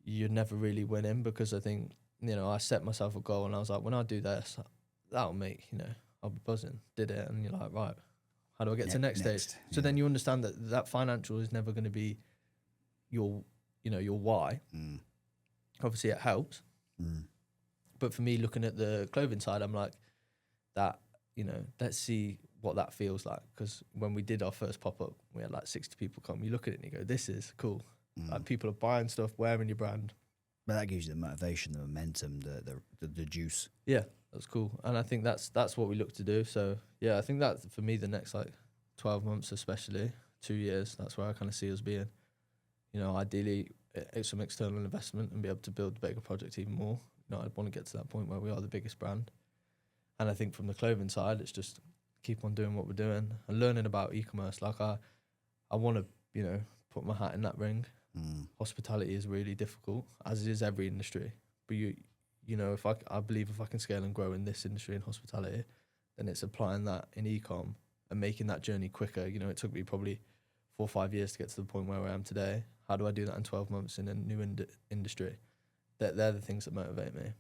you're never really winning, because I think, I set myself a goal and I was like, when I do this, that'll make, I'll be buzzing. Did it. And you're like, right, how do I get to the next stage? So then you understand that financial is never going to be your why. Obviously it helps. But for me, looking at the clothing side, I'm like, that, let's see what that feels like. Because when we did our first pop-up, we had like 60 people come. You look at it and you go, this is cool. Like, people are buying stuff, wearing your brand. But that gives you the motivation, the momentum, the juice. Yeah, that's cool. And I think that's what we look to do. So yeah, I think that for me, the next like 12 months, especially 2 years, that's where I kind of see us being. You know, ideally, it's some external investment and be able to build the Bagel Project even more. You know, I'd want to get to that point where we are the biggest brand. And I think from the clothing side, it's just keep on doing what we're doing and learning about e-commerce. Like I want to, you know, put my hat in that ring. Hospitality is really difficult, as is every industry. But you know, I believe if I can scale and grow in this industry in hospitality, then it's applying that in e-com and making that journey quicker. You know, it took me probably 4 or 5 years to get to the point where I am today. How do I do that in 12 months in a new industry? They're the things that motivate me.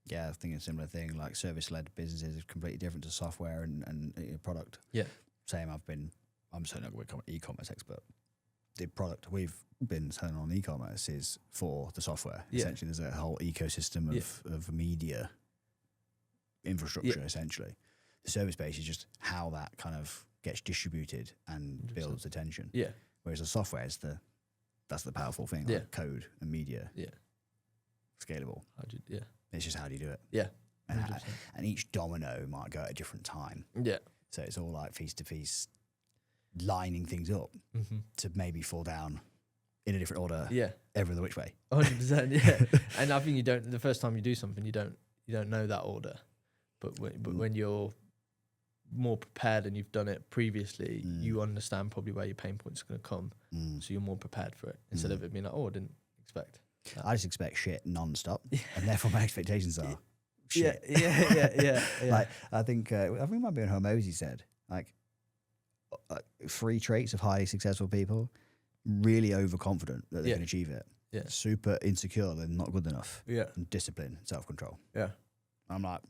Yeah, I think a similar thing, like service-led businesses is completely different to software and product. Yeah. Same, I'm certainly not an e-commerce expert. The product we've been selling on e-commerce is for the software. Yeah. Essentially, there's a whole ecosystem of media infrastructure, essentially. The service base is just how that kind of gets distributed and 100%. builds attention. Yeah. Whereas the software is that's the powerful thing, like code and media. Yeah. Scalable. It's just how do you do it? Yeah. And each domino might go at a different time. Yeah. So it's all like piece to piece, lining things up to maybe fall down in a different order. Yeah. Every other which way. 100%. Yeah. And I think the first time you do something, you don't know that order. But when you're more prepared and you've done it previously, you understand probably where your pain points are going to come. So you're more prepared for it instead of it being like, oh, I didn't expect that. I just expect shit non-stop, and therefore my expectations are shit. Yeah. Like I think it might be when Hormozy said like 3 traits of highly successful people: really overconfident that they can achieve it, super insecure they're not good enough, and discipline, self-control. Yeah, I'm like,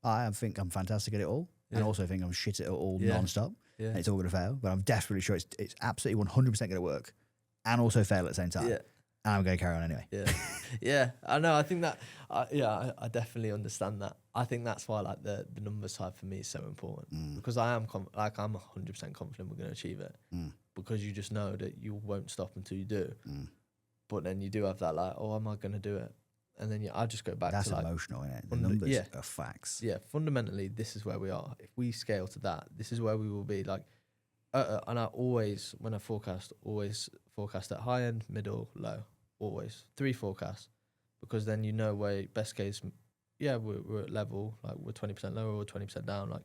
I think I'm fantastic at it all, and also think I'm shit at it all non-stop. Yeah, and it's all going to fail, but I'm desperately sure it's absolutely 100% going to work, and also fail at the same time. Yeah. And I'm going to carry on anyway. Yeah. I know. I think that. I definitely understand that. I think that's why like the number side for me is so important because I'm 100% confident we're going to achieve it because you just know that you won't stop until you do. But then you do have that like, oh, am I going to do it? And then I just go back to like emotional, isn't it? The numbers are facts. Yeah, fundamentally, this is where we are. If we scale to that, this is where we will be. Like, and I always, when I forecast, at high end, middle, low. Always 3 forecasts, because then you know where best case, we're at level, like we're 20% lower or 20% down. Like,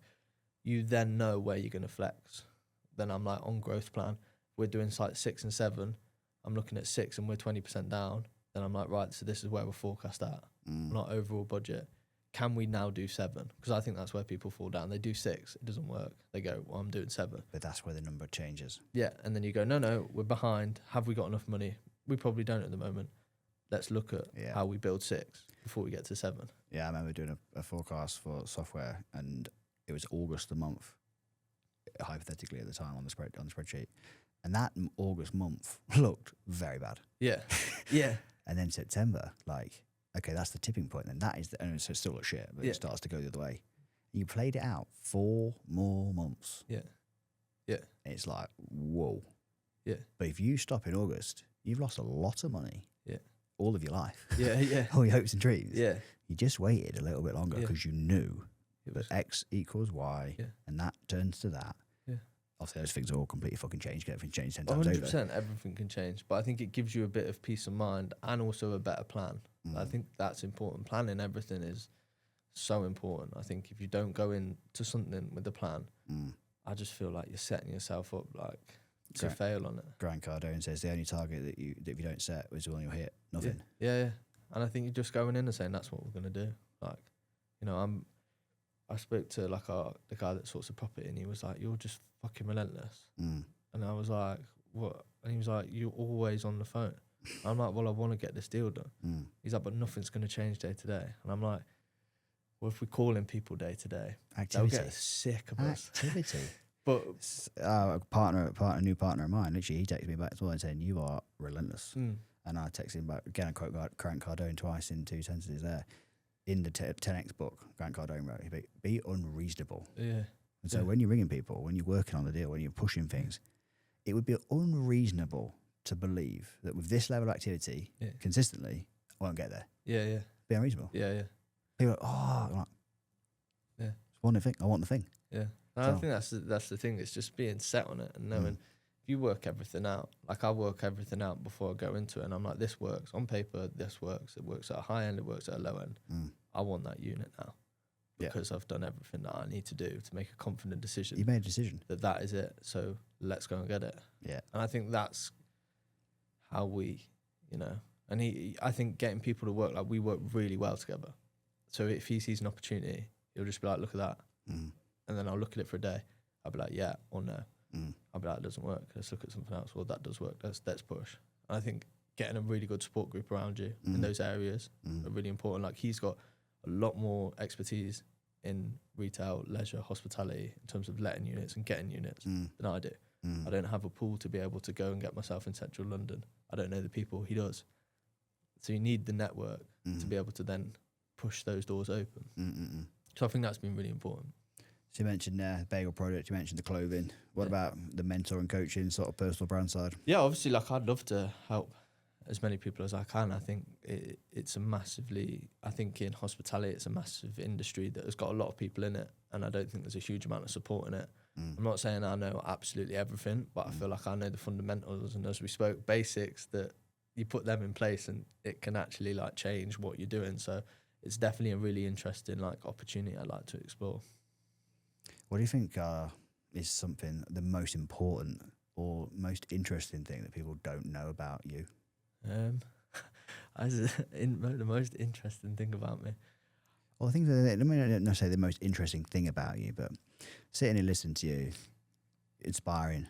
you then know where you're gonna flex. Then I'm like on growth plan. We're doing site 6 and 7. I'm looking at 6 and we're 20% down. Then I'm like, right, so this is where we're forecast at. Not overall budget. Can we now do 7? Because I think that's where people fall down. They do 6, it doesn't work. They go, well, I'm doing 7. But that's where the number changes. Yeah, and then you go, no, we're behind. Have we got enough money? We probably don't at the moment. Let's look at how we build 6 before we get to 7. Yeah, I remember doing a forecast for software, and it was August the month, hypothetically at the time on the spreadsheet, and that August month looked very bad. Yeah. And then September, like, okay, that's the tipping point. Then that is and so it still looks shit, but it starts to go the other way. You played it out 4 more months. Yeah. It's like, whoa. Yeah. But if you stop in August, you've lost a lot of money. Yeah. All of your life. Yeah. All your hopes and dreams. Yeah. You just waited a little bit longer because you knew that X equals Y and that turns to that. Yeah. Obviously, those things are all completely fucking changed. Everything changed 10 times 100%, over. everything can change. But I think it gives you a bit of peace of mind and also a better plan. I think that's important. Planning everything is so important. I think if you don't go into something with a plan, I just feel like you're setting yourself up like to fail on it. Grant Cardone says the only target that if you don't set is the one you'll hit. Nothing. Yeah. And I think you're just going in and saying that's what we're gonna do. Like, you know, I spoke to like the guy that sorts the property, and he was like, "You're just fucking relentless." And I was like, "What?" And he was like, "You're always on the phone." I'm like, "Well, I want to get this deal done." He's like, "But nothing's gonna change day to day." And I'm like, "Well, if we're calling people day to day, they'll get sick of us." Activity. But a new partner of mine, literally, he texted me back as well and saying, "You are relentless." And I texted him back again. I quote Grant Cardone twice in 2 sentences there. In the 10X book, Grant Cardone wrote, "Be unreasonable." Yeah. And so when you're ringing people, when you're working on the deal, when you're pushing things, it would be unreasonable to believe that with this level of activity consistently won't get there. Yeah, yeah, Be unreasonable. yeah. People are like, oh, I'm like, Yeah. It's one thing. I want the thing. Yeah, and I think that's the thing. It's just being set on it and knowing if you work everything out. Like I work everything out before I go into it, and I'm like, this works on paper. This works. It works at a high end. It works at a low end. I want that unit now because I've done everything that I need to do to make a confident decision. You made a decision. That is it. So let's go and get it. Yeah, and I think that's how we, you know. And I think getting people to work, like we work really well together. So if he sees an opportunity, he'll just be like, look at that. And then I'll look at it for a day. I'll be like, yeah or no. I'll be like, it doesn't work. Let's look at something else. Well, that does work. Let's push. And I think getting a really good support group around you in those areas are really important. Like he's got a lot more expertise in retail, leisure, hospitality in terms of letting units and getting units than I do. I don't have a pool to be able to go and get myself in central London. I don't know the people. He does. So you need the network to be able to then push those doors open. So I think that's been really important. So you mentioned Bagel Project, you mentioned the clothing. What about the mentor and coaching, sort of personal brand side? Yeah, obviously, like I'd love to help as many people as I can. I think it's a massively, I think in hospitality, it's a massive industry that has got a lot of people in it. And I don't think there's a huge amount of support in it. I'm not saying I know absolutely everything, but I feel like I know the fundamentals. And as we spoke, basics that you put them in place and it can actually like change what you're doing. So it's definitely a really interesting like opportunity I'd like to explore. What do you think is something, the most important or most interesting thing that people don't know about you? The most interesting thing about me. Well, I think that, I mean, not say the most interesting thing about you, but sitting and listening to you, inspiring.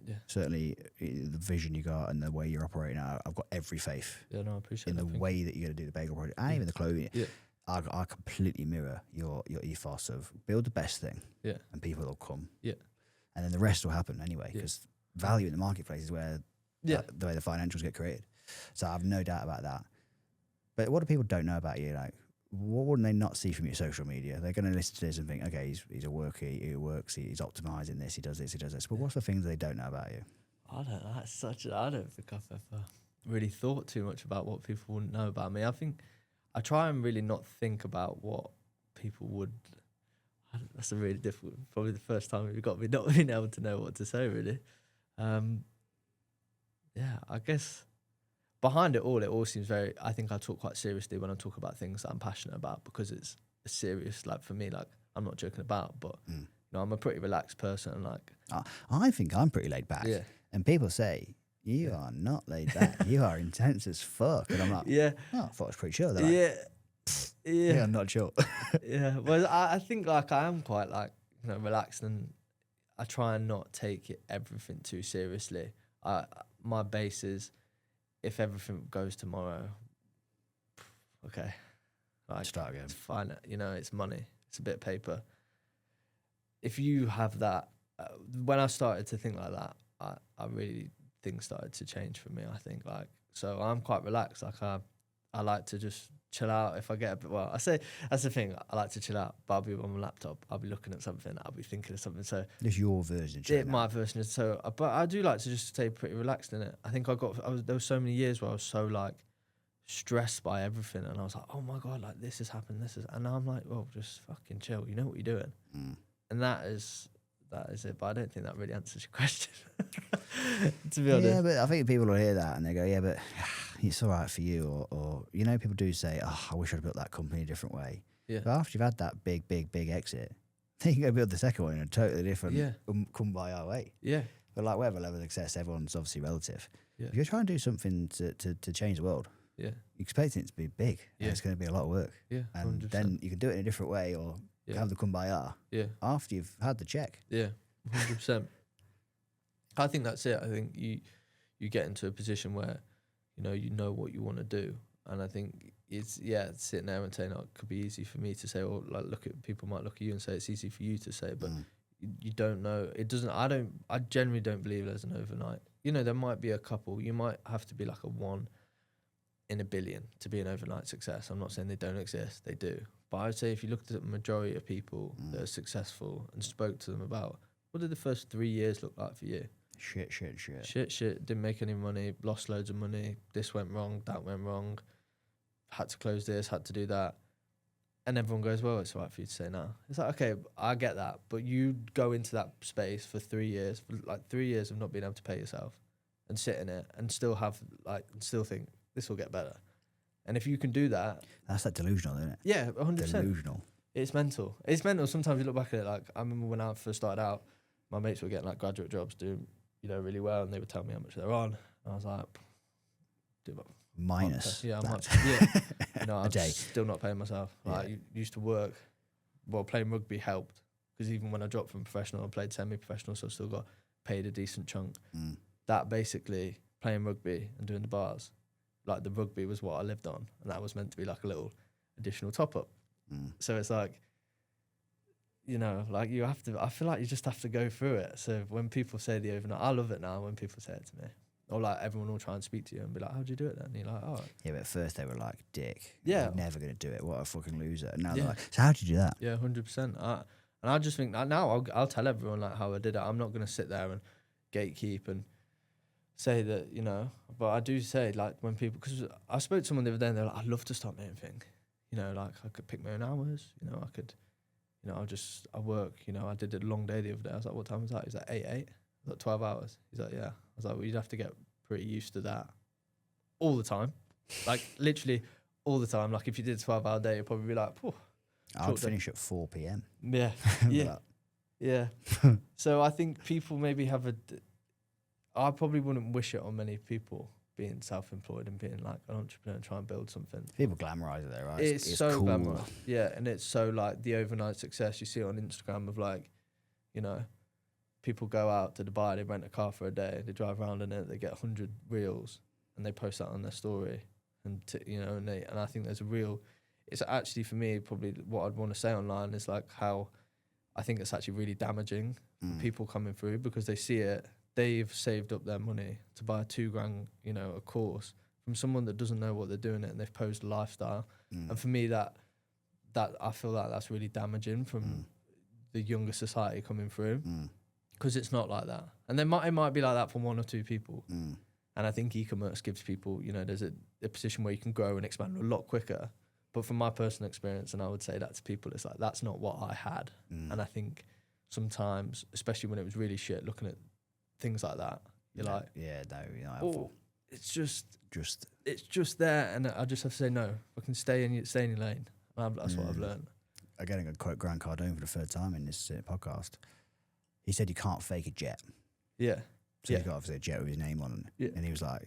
Yeah. Certainly the vision you got and the way you're operating out, I've got every faith Yeah, no, I appreciate in that. the way that you're going to do the Bagel Project and even the clothing. Yeah. I completely mirror your ethos of build the best thing, and people will come, and then the rest will happen anyway because value in the marketplace is where the way the financials get created. So I have no doubt about that. But what do people don't know about you? Like, what wouldn't they not see from your social media? They're going to listen to this and think, okay, he's a worker, he works, he's optimizing this, he does this, he does this. But what's the things they don't know about you? I don't think I've ever really thought too much about what people wouldn't know about me. I think I try and really not think about what people would. That's a really difficult. Probably the first time you've got me not being able to know what to say. Really, yeah. I guess behind it all seems very. I think I talk quite seriously when I talk about things that I'm passionate about because it's serious. Like for me, like I'm not joking about, but you know, I'm a pretty relaxed person. And like, I think I'm pretty laid back. Yeah. And people say, you are not laid back. You are intense as fuck. And I'm like, I thought it was pretty chill. They're like, yeah, I'm not chill. Yeah. Well, I think like I am quite like, you know, relaxed and I try and not take everything too seriously. My base is if everything goes tomorrow, okay. Like, start again. It's fine. You know, it's money. It's a bit of paper. If you have that, when I started to think like that, I really things started to change for me. I think like so I'm quite relaxed. Like I like to just chill out. If I get a bit I say that's the thing. I like to chill out, but I'll be on my laptop. I'll be looking at something. I'll be thinking of something. So it's your version. My version is so. But I do like to just stay pretty relaxed in it. I think there were so many years where I was so like stressed by everything, and I was like, oh my god, like this has happened. And now I'm like, well, just fucking chill. You know what you're doing, and that is it. But I don't think that really answers your question. To be honest. Yeah, but I think people will hear that and they go, yeah, but it's all right for you. Or you know, people do say, oh, I wish I'd built that company a different way. Yeah. But after you've had that big exit, then you go build the second one in a totally different, come by our way. Yeah. But like whatever level of success, everyone's obviously relative. Yeah. If you're trying to do something to change the world, you're expecting it to be big. Yeah. And it's going to be a lot of work. Yeah. 100%. And then you can do it in a different way or have the kumbaya after you've had the check. Yeah, 100%. I think that's it. I think you get into a position where, you know what you want to do. And I think it's, sitting there and saying, oh, it could be easy for me to say, or like people might look at you and say it's easy for you to say, but you don't know. It doesn't, I generally don't believe there's an overnight. You know, there might be a couple, you might have to be like a 1 in a billion to be an overnight success. I'm not saying they don't exist, they do. But I would say if you looked at the majority of people that are successful and spoke to them about what did the first 3 years look like for you? Shit. Didn't make any money, lost loads of money. This went wrong, that went wrong. had to close this, had to do that. And everyone goes, well, it's all right for you to say no. It's like, okay, I get that. But you go into that space for 3 years, for like 3 years of not being able to pay yourself and sit in it and still have like, and still think this will get better. And if you can do that. That's that delusional, isn't it? Yeah, 100%. Delusional. It's mental. It's mental. Sometimes you look back at it, like, I remember when I first started out, my mates were getting like graduate jobs, doing, you know, really well. And they would tell me how much they're on. And I was like, do about Minus. yeah, that. yeah. You know, A I'm day. still not paying myself. Like, you used to work. Well, playing rugby helped because even when I dropped from professional, I played semi-professional, so I still got paid a decent chunk. That basically playing rugby and doing the bars, like the rugby was what I lived on, and that was meant to be like a little additional top up. So it's like, you know, like you have to. I feel like you just have to go through it. So when people say the overnight, I love it now when people say it to me. Or like everyone will try and speak to you and be like, how'd you do it then? And you're like, oh. Yeah, but at first they were like, dick. Yeah. You're never going to do it. What a fucking loser. And now they're like, so how'd you do that? Yeah, 100%. And I just think now I'll tell everyone like how I did it. I'm not going to sit there and gatekeep and say that, you know, but I do say like when people, because I spoke to someone the other day and they're like, I'd love to start my own thing. You know, like I could pick my own hours, you know, I could, you know, I work, you know, I did a long day the other day. I was like, what time was that? He's like 8. I was like 12 hours. He's like, yeah. I was like, well, you'd have to get pretty used to that all the time. Like literally all the time. Like if you did a 12-hour day, you'd probably be like, oh. I'd finish at 4 p.m. Yeah. Yeah. Yeah. So I think people maybe have I probably wouldn't wish it on many people being self-employed and being like an entrepreneur and trying to build something. People glamorize it there, right? It's so cool. glamorous. Yeah. And it's so like the overnight success you see on Instagram of like, you know, people go out to Dubai, they rent a car for a day, they drive around in it, they get 100 reels and they post that on their story. And, you know, and I think there's it's actually for me, probably what I'd want to say online is like how I think it's actually really damaging for people coming through because they see it, they've saved up their money to buy $2,000, you know, a course from someone that doesn't know what they're doing it and they've posed a lifestyle. And for me, that I feel like that's really damaging from the younger society coming through. Because it's not like that. And it might be like that for 1 or 2 people. And I think e-commerce gives people, you know, there's a position where you can grow and expand a lot quicker. But from my personal experience, and I would say that to people, it's like, that's not what I had. And I think sometimes, especially when it was really shit, looking at things like that, you're like, yeah, no, you're not oh, helpful. it's just there. And I just have to say, no, I can stay in your lane. That's what I've learned. Again, I'm going to quote Grant Cardone for the 3rd time in this podcast. He said you can't fake a jet. Yeah. So he's got obviously a jet with his name on it. And he was like,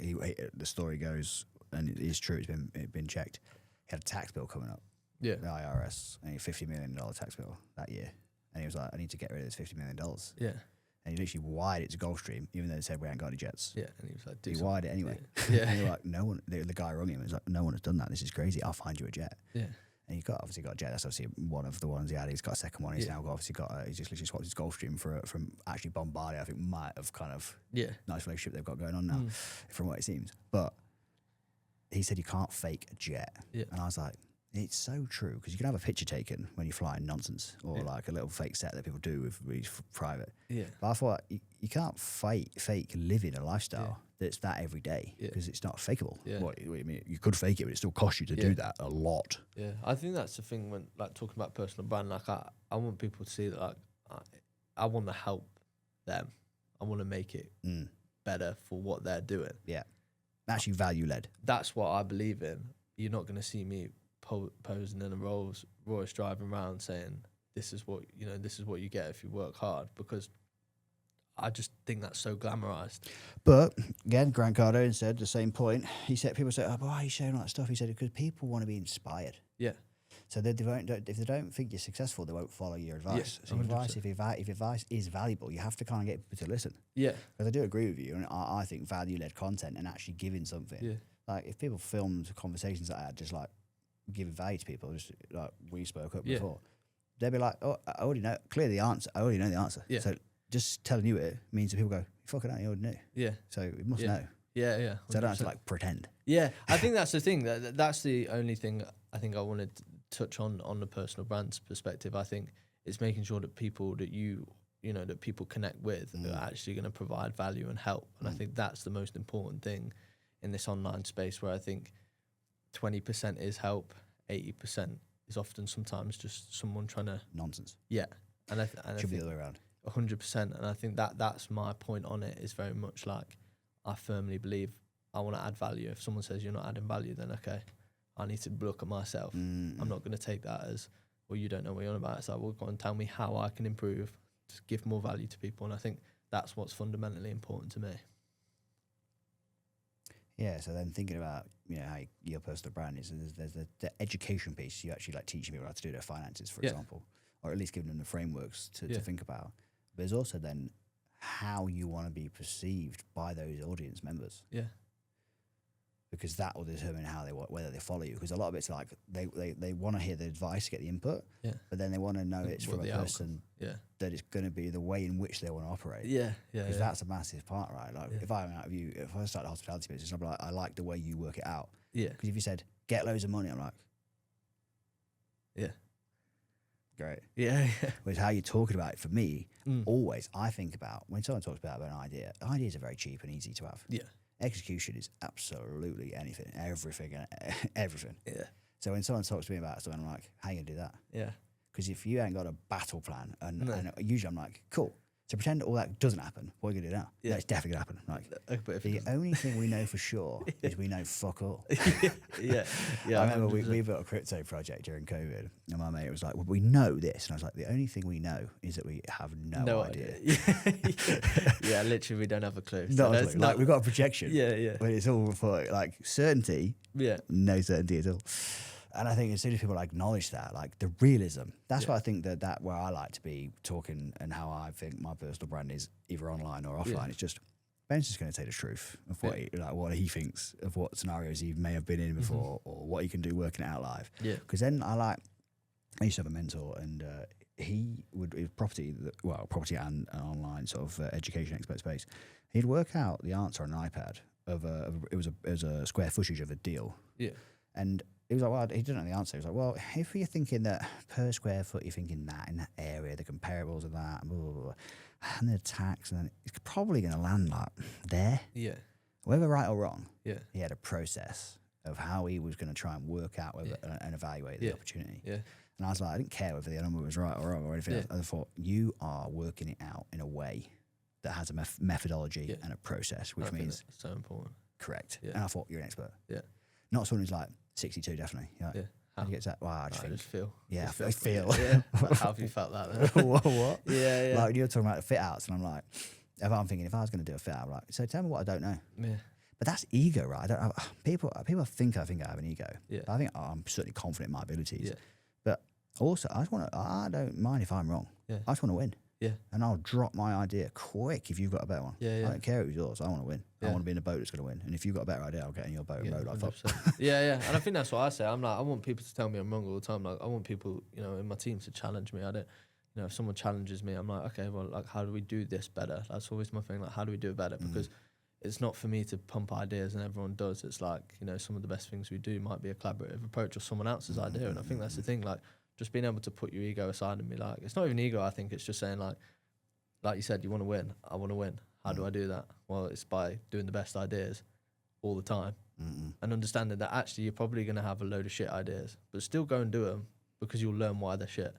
the story goes, and it is true, it's been checked. He had a tax bill coming up. Yeah. The IRS, and a $50 million tax bill that year. And he was like, I need to get rid of this $50 million. Yeah. And he literally wired it to Gulfstream, even though they said we ain't got any jets. Yeah. And he was like, he wired it anyway. Yeah. And they were like, no one, the guy rung him and was like, no one has done that. This is crazy. I'll find you a jet. Yeah. And obviously got a jet. That's obviously one of the ones he had. He's got a second one. He's now he's just literally swapped his Gulfstream from actually Bombardier. I think might have kind of nice relationship they've got going on now, from what it seems. But he said you can't fake a jet, and I was like, it's so true because you can have a picture taken when you're flying nonsense or like a little fake set that people do with really private. Yeah. But I thought you can't fake living a lifestyle that's that every day because it's not fakeable. Yeah. What I mean, you could fake it, but it still costs you to do that a lot. Yeah, I think that's the thing when like talking about personal brand. Like I want people to see that like I want to help them. I want to make it better for what they're doing. Yeah, actually value led. That's what I believe in. You're not going to see me posing in a Rolls Royce driving around saying this is what you get if you work hard, because I just think that's so glamorized. But again, Grant Cardone said the same point. He said people say, "Oh, why are you showing all that stuff?" He said because people want to be inspired. Yeah. So if they don't think you're successful, they won't follow your advice. So if advice is valuable, you have to kind of get people to listen. Yeah. Because I do agree with you, and I think value-led content and actually giving something. Yeah. Like if people filmed conversations that I had, just like giving value to people, just like we spoke up before, they'd be like, "Oh, I already know. Clear the answer. I already know the answer." Yeah. So just telling you it means that people go, "Fucking hell, you already knew." Yeah. So it must know. Yeah, yeah. 100%. So I don't have to like pretend. Yeah, I think that's the thing. That's the only thing I think I wanted to touch on the personal brand's perspective. I think it's making sure that people that that people connect with are actually going to provide value and help. And I think that's the most important thing in this online space, where I think 20% is help, 80% is often sometimes just someone trying to Nonsense. yeah. And I Should be think the other way around. 100%. And I think that's my point on it, is very much like, I firmly believe I want to add value. If someone says you're not adding value, then okay, I need to look at myself. I'm not going to take that as, well, you don't know what you're on about. It's like, well, go and tell me how I can improve to give more value to people. And I think that's what's fundamentally important to me. Yeah, so then thinking about, you know, how your personal brand is, there's the education piece. You actually like teaching people how to do their finances, for example, or at least giving them the frameworks to think about. But there's also then how you want to be perceived by those audience members. Yeah. Because that will determine how whether they follow you. Because a lot of it's like they want to hear the advice, get the input, but then they want to know it's from a person that it's going to be the way in which they want to operate. Because that's a massive part, right? Like if I'm out of you, if I start a hospitality business, I'm like, I like the way you work it out. Yeah. Because if you said get loads of money, I'm like, great. Yeah. Whereas how you're talking about it, for me, always I think about when someone talks about an idea. Ideas are very cheap and easy to have. Yeah. Execution is absolutely everything. Yeah. So when someone talks to me about something, I'm like, how you gonna do that? Yeah. Because if you ain't got a battle plan, and usually I'm like, cool. So pretend all that doesn't happen. What are you gonna do now? Yeah. No, it's definitely gonna happen. Like, But if the only thing we know for sure is we know fuck all. yeah. I remember we built a crypto project during COVID, and my mate was like, well, we know this. And I was like, the only thing we know is that we have no idea. Yeah, literally, we don't have a clue. Not a clue. Like, we've got a projection. Yeah. But it's all for, like, certainty. Yeah. No certainty at all. And I think as soon as people acknowledge that, like the realism, that's what I think that where I like to be talking, and how I think my personal brand is either online or offline. It's just, Ben's just going to take the truth of what he thinks of what scenarios he may have been in before, or what he can do working it out live. Yeah. Because then I used to have a mentor, and he would, property and an online sort of education expert space. He'd work out the answer on an iPad of it was a square footage of a deal. Yeah. And he was like, well, he didn't know the answer. He was like, well, if you're thinking that per square foot, you're thinking that in that area, the comparables of that, blah, blah, blah, and the tax, and then it's probably going to land like there. Yeah. Whether right or wrong, he had a process of how he was going to try and work out whether, and evaluate the opportunity. Yeah. And I was like, I didn't care whether the number was right or wrong or anything else. I thought, you are working it out in a way that has a methodology and a process, which means that's so important. Correct. Yeah. And I thought, you're an expert. Yeah. Not someone who's like 62, definitely. Like, how do you get to that? Wow, I just feel. Yeah, I feel. Yeah. How have you felt that then? What? Yeah. Like, you're talking about fit outs, and I'm like, if I was going to do a fit out, I'm like, so tell me what I don't know. Yeah. But that's ego, right? People think I have an ego. Yeah. I think I'm certainly confident in my abilities. Yeah. But also, I don't mind if I'm wrong. Yeah. I just want to win. Yeah. And I'll drop my idea quick if you've got a better one. Yeah. I don't care who's yours. I want to win. I want to be in a boat that's going to win. And if you've got a better idea, I'll get in your boat and row like fuck. Yeah. And I think that's what I say. I'm like, I want people to tell me I'm wrong all the time. Like, I want people, in my team to challenge me. I don't, if someone challenges me, I'm like, okay, well, like, how do we do this better? That's always my thing. Like, how do we do it better? Because it's not for me to pump ideas and everyone does. It's like, some of the best things we do might be a collaborative approach or someone else's idea. And I think that's the thing. Like, just being able to put your ego aside and be like, it's not even ego. I think it's just saying like you said, you want to win. I want to win. How do I do that? Well, it's by doing the best ideas all the time and understanding that actually you're probably going to have a load of shit ideas, but still go and do them because you'll learn why they're shit.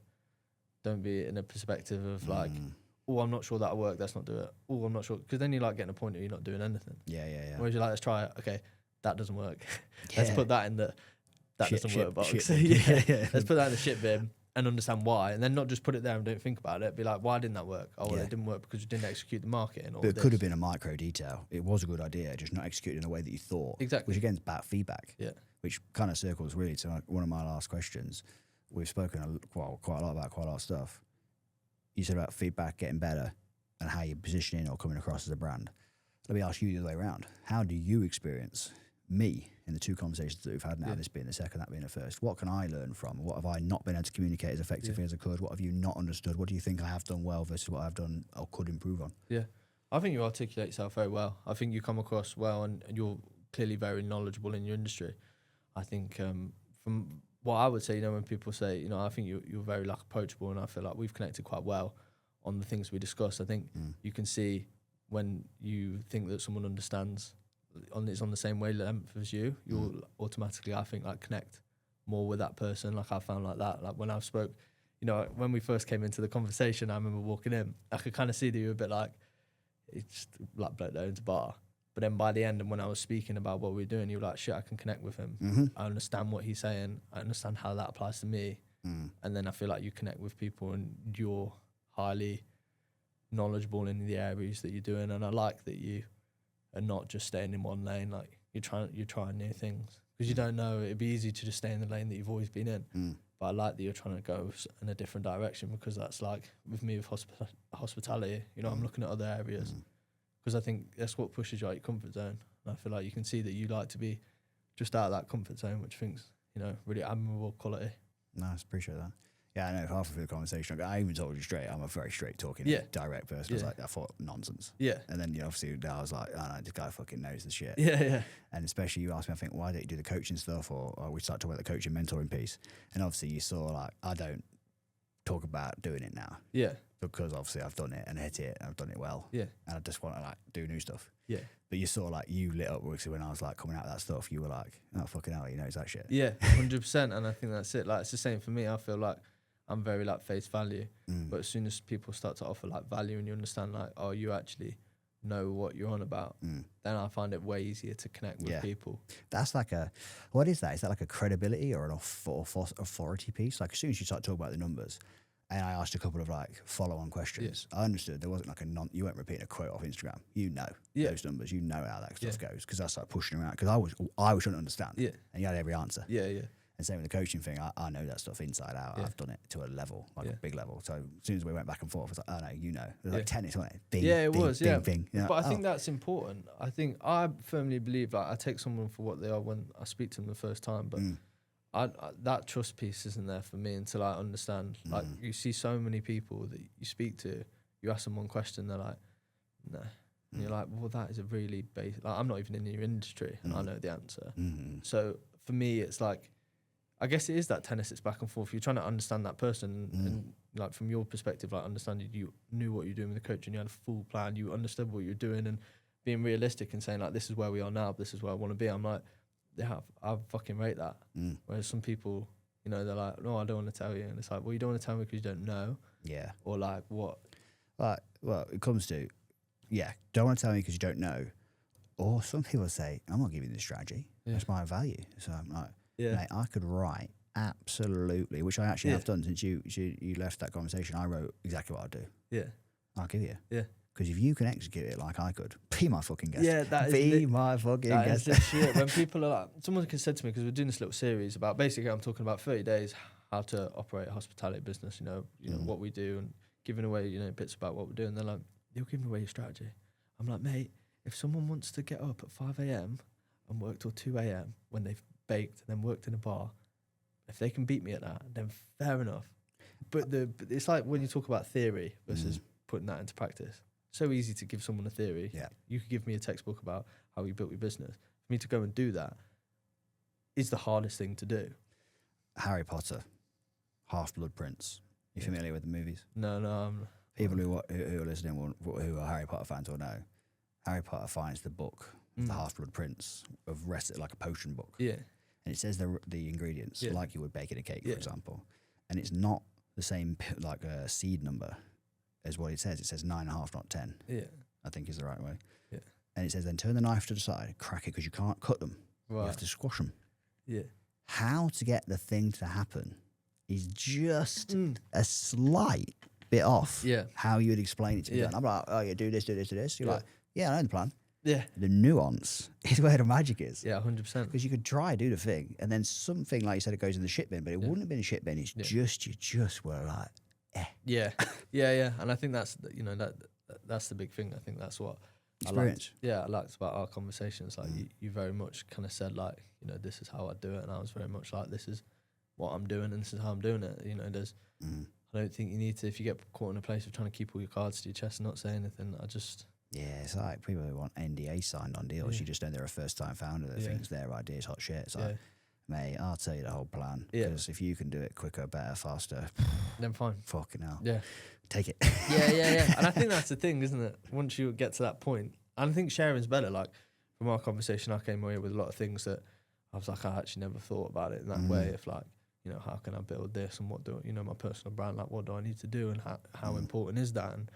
Don't be in a perspective of like, oh, I'm not sure that'll work. Let's not do it. Oh, I'm not sure. Because then you're like getting a point where you're not doing anything. Yeah. Whereas you're like, let's try it. Okay, that doesn't work. Let's put that in the doesn't work box. Let's put that in the shit bin. And understand why, and then not just put it there and don't think about it. Be like, why didn't that work? Oh, well, it didn't work because you didn't execute the marketing. But it could have been a micro detail. It was a good idea, just not executed in a way that you thought. Exactly. Which again is bad feedback. Yeah. Which kind of circles really to one of my last questions. We've spoken quite a lot about quite a lot of stuff. You said about feedback getting better and how you're positioning or coming across as a brand. Let me ask you the other way around. How do you experience me in the two conversations that we've had now, this being the second, that being the first? What can I learn from? What have I not been able to communicate as effectively as I could? What have you not understood? What do you think I have done well versus what I've done or could improve on? Yeah, I think you articulate yourself very well. I think you come across well and you're clearly very knowledgeable in your industry. I think from what I would say, when people say, I think you're very like approachable, and I feel like we've connected quite well on the things we discuss. I think you can see when you think that someone understands it's on the same wavelength as you, you'll automatically, I think, like connect more with that person. Like I found like that, like when I spoke, you know, when we first came into the conversation, I remember walking in, I could kind of see that you were a bit like, it's just like bloke that owns a bar. But then by the end, and when I was speaking about what we were doing, you were like, shit, I can connect with him. I understand what he's saying. I understand how that applies to me. And then I feel like you connect with people and you're highly knowledgeable in the areas that you're doing. And I like that you are not just staying in one lane. Like you're trying new things, because you don't know. It'd be easy to just stay in the lane that you've always been in. But I like that you're trying to go in a different direction, because that's like with me with hospitality, you know, I'm looking at other areas, because I think that's what pushes you out your comfort zone. And I feel like you can see that you like to be just out of that comfort zone, which I think's, you know, really admirable quality. Nice, appreciate that. Yeah, I know halfway through the conversation, I even told you straight, I'm a very straight talking, direct person. I was like, I thought nonsense. Yeah. And then, you know, obviously I was like, oh no, this guy fucking knows the shit. Yeah, yeah. And especially you asked me, I think, why don't you do the coaching stuff? Or we started talking about the coaching mentoring piece. And obviously you saw like, I don't talk about doing it now. Yeah. Because obviously I've done it and hit it and I've done it well. Yeah. And I just want to like do new stuff. Yeah. But you saw like, you lit up when I was like coming out of that stuff, you were like, oh fucking hell, he knows that shit. Yeah, 100%. And I think that's it. Like it's the same for me. I feel like I'm very like face value, but as soon as people start to offer like value and you understand like, oh, you actually know what you're on about, then I find it way easier to connect with people. That's like what is that? Is that like a credibility or an authority piece? Like as soon as you start talking about the numbers, and I asked a couple of like follow-on questions, I understood there wasn't like you weren't repeating a quote off Instagram. You know those numbers, you know how that stuff goes, because I started pushing around because I was trying to understand, and you had every answer. And same with the coaching thing, I know that stuff inside out. I've done it to a level, like a big level. So as soon as we went back and forth, I was like, oh no, you know. There's like tennis, wasn't it? Bing, it bing, was, bing, bing. But I think that's important. I firmly believe like I take someone for what they are when I speak to them the first time, but I that trust piece isn't there for me until I understand. Like you see so many people that you speak to, you ask them one question, they're like, no. And you're like, well, that is a really basic, like I'm not even in your industry and I know the answer. So for me, it's like, I guess it is that tennis. It's back and forth. You're trying to understand that person, and like from your perspective, like understanding you knew what you're doing with the coach, and you had a full plan. You understood what you're doing, and being realistic and saying like, this is where we are now. This is where I want to be. I'm like, yeah, I fucking rate that. Whereas some people, you know, they're like, no, I don't want to tell you, and it's like, well, you don't want to tell me because you don't know. Yeah. Or like what? Like, well, it comes to, don't want to tell me because you don't know. Or some people say, I'm not giving you the strategy. That's my value. So I'm like. Mate, I could write absolutely, which I actually have done since you left that conversation. I wrote exactly what I'd do. Yeah. I'll give you. Yeah. Because if you can execute it like I could, be my fucking guest. Yeah, that is my fucking guest. That is the shit. When people are like, someone said to me, because we're doing this little series about, basically I'm talking about 30 days, how to operate a hospitality business, you know what we do, and giving away, you know, bits about what we're doing. They're like, you're giving away your strategy. I'm like, mate, if someone wants to get up at 5 a.m. and work till 2 a.m. when they've baked and then worked in a bar, if they can beat me at that, then fair enough. But it's like when you talk about theory versus putting that into practice. So easy to give someone a theory. Yeah. You could give me a textbook about how you built your business. For me to go and do that is the hardest thing to do. Harry Potter, Half-Blood Prince. You familiar with the movies? No. People who are listening, who are Harry Potter fans will know. Harry Potter finds the book, the Half-Blood Prince, like a potion book. Yeah. And it says the ingredients, like you would baking a cake, for example. And it's not the same like a seed number as what it says. It says 9.5, not 10. Yeah. I think is the right way. Yeah. And it says then turn the knife to the side, crack it, because you can't cut them. Right. You have to squash them. Yeah. How to get the thing to happen is just a slight bit off how you would explain it to me. I'm like, oh yeah, do this. You're like, yeah, I know the plan. Yeah. The nuance is where the magic is. Yeah, 100%. Because you could try do the thing, and then something, like you said, it goes in the shit bin, but it wouldn't have been a shit bin. It's just, you just were like, Yeah. Yeah. And I think that's, you know, that's the big thing. I think that's what experience. I liked about our conversations. Like you very much kind of said like, you know, this is how I do it. And I was very much like, this is what I'm doing and this is how I'm doing it. You know, I don't think you need to, if you get caught in a place of trying to keep all your cards to your chest and not say anything, yeah, it's like people who want NDA signed on deals. You just know they're a first-time founder that thinks their idea is hot shit. It's like, mate, I'll tell you the whole plan. Because if you can do it quicker, better, faster, then fine. Fucking hell. Yeah. Take it. Yeah. And I think that's the thing, isn't it? Once you get to that point, and I think sharing's better. Like, from our conversation, I came away with a lot of things that I was like, I actually never thought about it in that way. If like, you know, how can I build this, and what do, you know, my personal brand, like what do I need to do, and how important is that? And,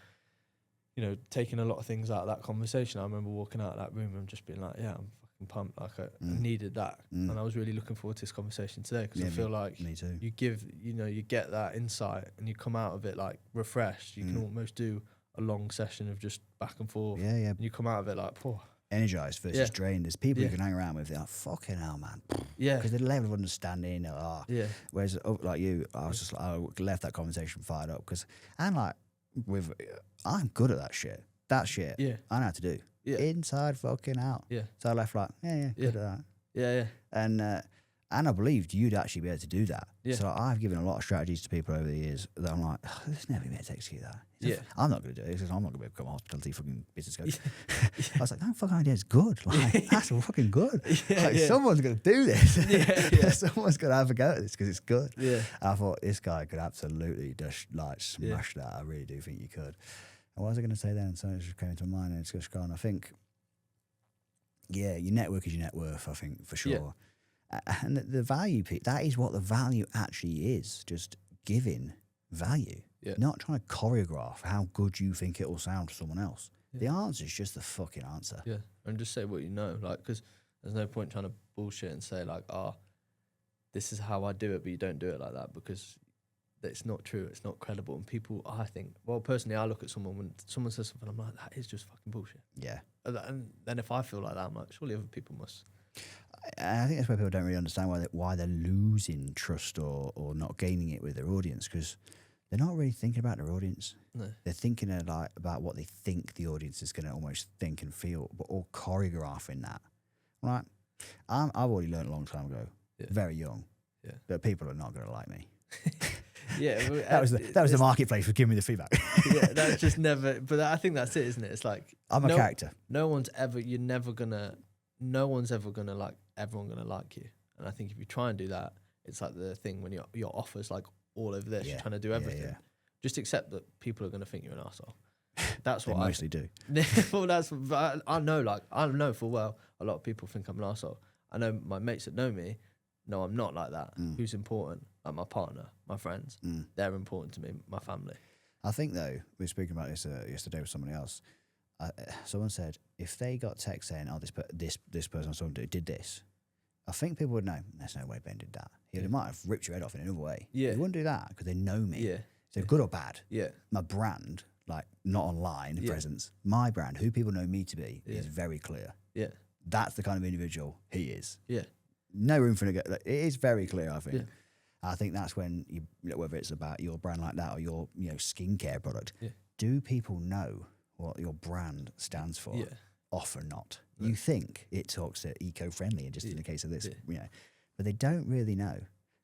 you know, taking a lot of things out of that conversation, I remember walking out of that room and just being like, yeah, I'm fucking pumped. Like I needed that. And I was really looking forward to this conversation today, because I feel like me too. you give, you know, you get that insight and you come out of it like refreshed. You can almost do a long session of just back and forth. Yeah, yeah. And you come out of it like, oh. Energized versus drained. There's people you can hang around with, they're like, fucking hell, man. Yeah. Because the level of understanding, whereas like you, I was just like, I left that conversation fired up, because I'm good at that shit. That shit, I know how to do. Yeah. Inside fucking out. Yeah. So I left like, good at that. Yeah, yeah. And I believed you'd actually be able to do that. Yeah. So I've given a lot of strategies to people over the years that I'm like, there's never been able to execute that. I'm not going to do it, because I'm not going to become a hospitality fucking business coach. I was like, that fucking idea is good. Like, that's fucking good. Someone's going to do this. Someone's going to have a go at this, because it's good. Yeah. I thought this guy could absolutely just like smash that. I really do think you could. And what was I going to say then? Something just came into my mind, and it's just gone. I think, your network is your net worth, I think, for sure. Yeah. And the value, that is what the value actually is, just giving value, not trying to choreograph how good you think it will sound to someone else. The answer is just the fucking answer. Yeah, and just say what you know, like, because there's no point trying to bullshit and say like, this is how I do it, but you don't do it like that, because it's not true, it's not credible. And people, I think, well, personally, I look at someone, when someone says something, I'm like, that is just fucking bullshit. Yeah. And then if I feel like that, I'm like, surely other people must. I think that's where people don't really understand why they're losing trust or not gaining it with their audience, because they're not really thinking about their audience. No. They're thinking about what they think the audience is going to almost think and feel, but all choreographing that. Right? I've already learned a long time ago, very young, that people are not going to like me. That was the marketplace for giving me the feedback. That's just never. But I think that's it, isn't it? It's like, I'm a character. No one's ever like everyone gonna like you. And I think if you try and do that, it's like the thing when your offer's like all over this, you're trying to do everything. Yeah. Just accept that people are gonna think you're an arsehole. That's what I mostly do. Well, I know full well a lot of people think I'm an arsehole. I know my mates that know me. No, I'm not like that. Who's important? Like my partner, my friends. They're important to me, my family. I think, though, we were speaking about this yesterday with somebody else. Someone said, if they got text saying, this person I was talking to did this, I think people would know, there's no way Ben did that. They might have ripped your head off in another way. Yeah. They wouldn't do that because they know me. Yeah. So good or bad. Yeah. My brand, like not online presence, my brand, who people know me to be, is very clear. Yeah. That's the kind of individual he is. Yeah. No room for it is very clear, I think. Yeah. I think that's when whether it's about your brand like that or your skincare product, do people know what your brand stands for? Yeah. Often not. No. You think it talks to eco-friendly, and just in the case of this, but they don't really know.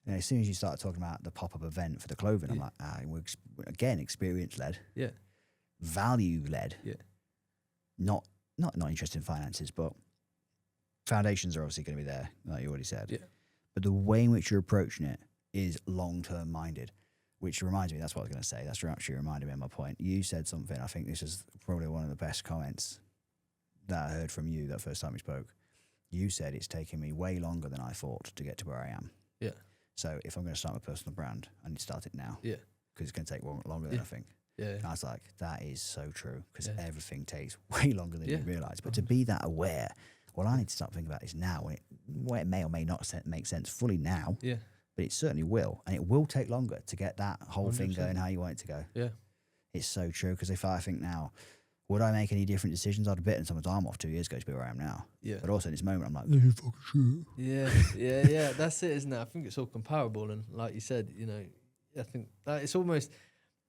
As soon as you start talking about the pop-up event for the clothing, I'm like, we're again experience-led, value-led, not interested in finances, but foundations are obviously going to be there, like you already said. Yeah. But the way in which you're approaching it is long-term minded, which reminds me, that's what I was going to say. That's actually reminded me of my point. You said something, I think this is probably one of the best comments that I heard from you that first time we spoke. You said it's taken me way longer than I thought to get to where I am. Yeah. So if I'm going to start my personal brand, I need to start it now. Yeah. Because it's going to take longer than I think. Yeah. And I was like, that is so true, because everything takes way longer than you realise. But to be that aware, well, I need to start thinking about this now, when it may or may not make sense fully now. Yeah. But it certainly will, and it will take longer to get that whole 100%. Thing going how you want it to go. Yeah. It's so true, because if I think now, would I make any different decisions? I'd have bitten someone's arm off 2 years ago to be where I am now. Yeah. But also in this moment, I'm like, are you fucking sure? Yeah. That's it, isn't it? I think it's all comparable, and like you said, I think that it's almost.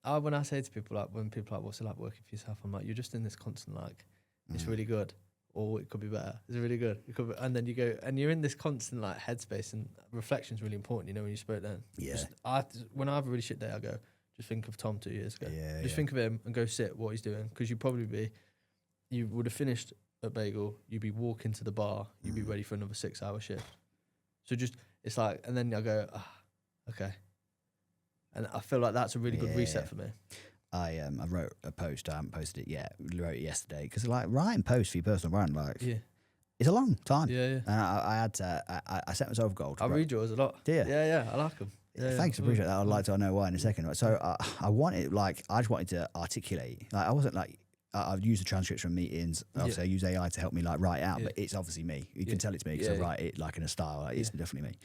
When I say to people, like, when people are like, what's it like working for yourself? I'm like, you're just in this constant, like, it's really good, or it could be better. It's really good. It could be, and then you go, and you're in this constant, like, headspace, and reflection is really important, when you spoke then. Yeah. When I have a really shit day, I go, just think of Tom 2 years ago. Yeah, just think of him and go sit what he's doing, because you would have finished at Bagel, you'd be walking to the bar, you'd be ready for another 6 hour shift. So it's like, and then I go, okay. And I feel like that's a really good reset for me. I wrote a post. I haven't posted it yet. I wrote it yesterday, because like writing posts for your personal brand, like It's a long time. Yeah. And I had to, I set myself a goal. I read yours a lot. Do you? Yeah. I like them. Thanks, appreciate that. I'd like to know why in a second. So I wanted, like, I just wanted to articulate. Like, I wasn't like, I've used the transcripts from meetings. Obviously, I use AI to help me like write it out, but it's obviously me. You can tell it's me because I write it like in a style. Like, it's definitely me.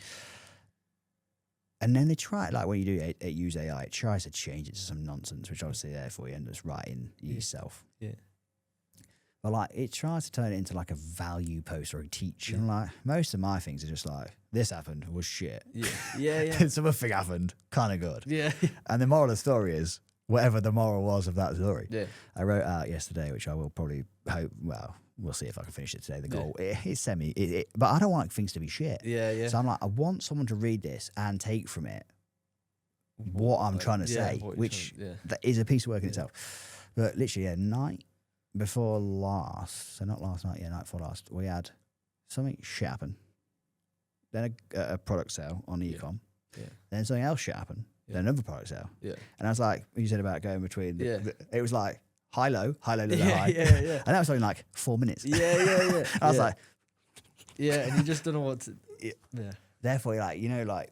And then they try, like when you do use AI, it tries to change it to some nonsense, which obviously therefore you end up writing yourself. Yeah. But like it tries to turn it into like a value post or a teach. And like most of my things are just like, this happened, was shit. Yeah. Some other thing happened, kind of good. Yeah. And the moral of the story is, whatever the moral was of that story. Yeah. I wrote out yesterday, which I will probably hope, well, we'll see if I can finish it today. The goal, it's but I don't want things to be shit. Yeah. So I'm like, I want someone to read this and take from it what I'm trying to say, which that is a piece of work in itself. But literally, night before last, so not last night, night before last, we had something shit happen. Then a product sale on the ecom. Yeah. Then something else shit happened. Then another product sale. Yeah. And I was like, you said about going between, it was like high, low, high, low, low, yeah, high. Yeah. And that was only like 4 minutes. Yeah. I was like, and you just don't know what to. Yeah. Therefore, like, like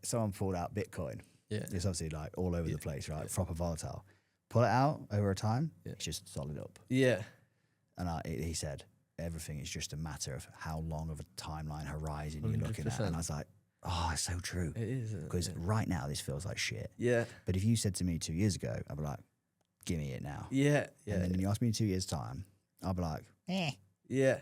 someone pulled out Bitcoin. Yeah. It's obviously like all over the place, right? Proper volatile. Pull it out over a time, it's just solid up. Yeah. And he said, everything is just a matter of how long of a timeline horizon you're looking at. 100%. And I was like, oh, it's so true. It is. Because right now this feels like shit. Yeah. But if you said to me 2 years ago, I'd be like, give me it now. Yeah. And then when you ask me in 2 years' time, I'll be like, Yeah.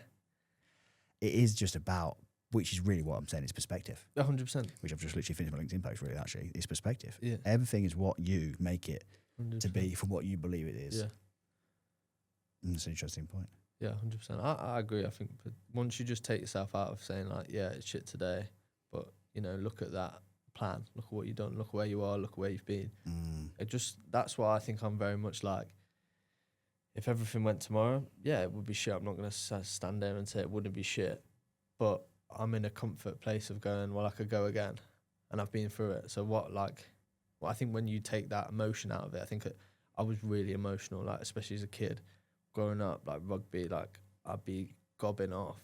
It is just about, which is really what I'm saying, it's perspective. 100%. Which I've just literally finished my LinkedIn post, really, actually. It's perspective. Yeah. Everything is what you make it 100%. to be from what you believe it is. Yeah. It's an interesting point. Yeah, 100%. I agree. I think once you just take yourself out of saying like, yeah, it's shit today, but look at that plan, look at what you've done, look at where you are, look at where you've been. It just, that's why I think I'm very much like, if everything went tomorrow, it would be shit. I'm not going to stand there and say it wouldn't be shit, but I'm in a comfort place of going, well, I could go again, and I've been through it. So I think when you take that emotion out of it, I think I was really emotional, like especially as a kid, growing up, like rugby, like I'd be gobbing off,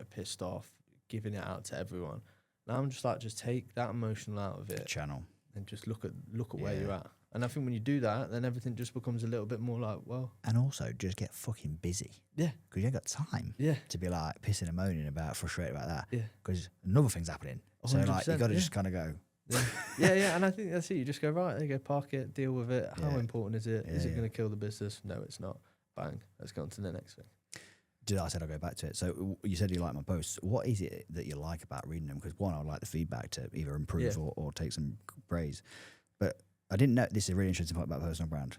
pissed off, giving it out to everyone. Now I'm just like, just take that emotional out of it, channel, and just look at where you're at. And I think when you do that, then everything just becomes a little bit more like, well. And also just get fucking busy. Yeah. Because you ain't got time. Yeah. To be like pissing and moaning about, frustrated about that. Yeah. Because another thing's happening. So like you got to just kind of go. Yeah. And I think that's it. You just go, right, there you go, park it, deal with it. How important is it? Is it going to kill the business? No, it's not. Bang. Let's go on to the next thing. I said I'll go back to it. So you said you like my posts. What is it that you like about reading them? Because one, I would like the feedback to either improve or take some praise. But I didn't know, this is a really interesting point about personal brand.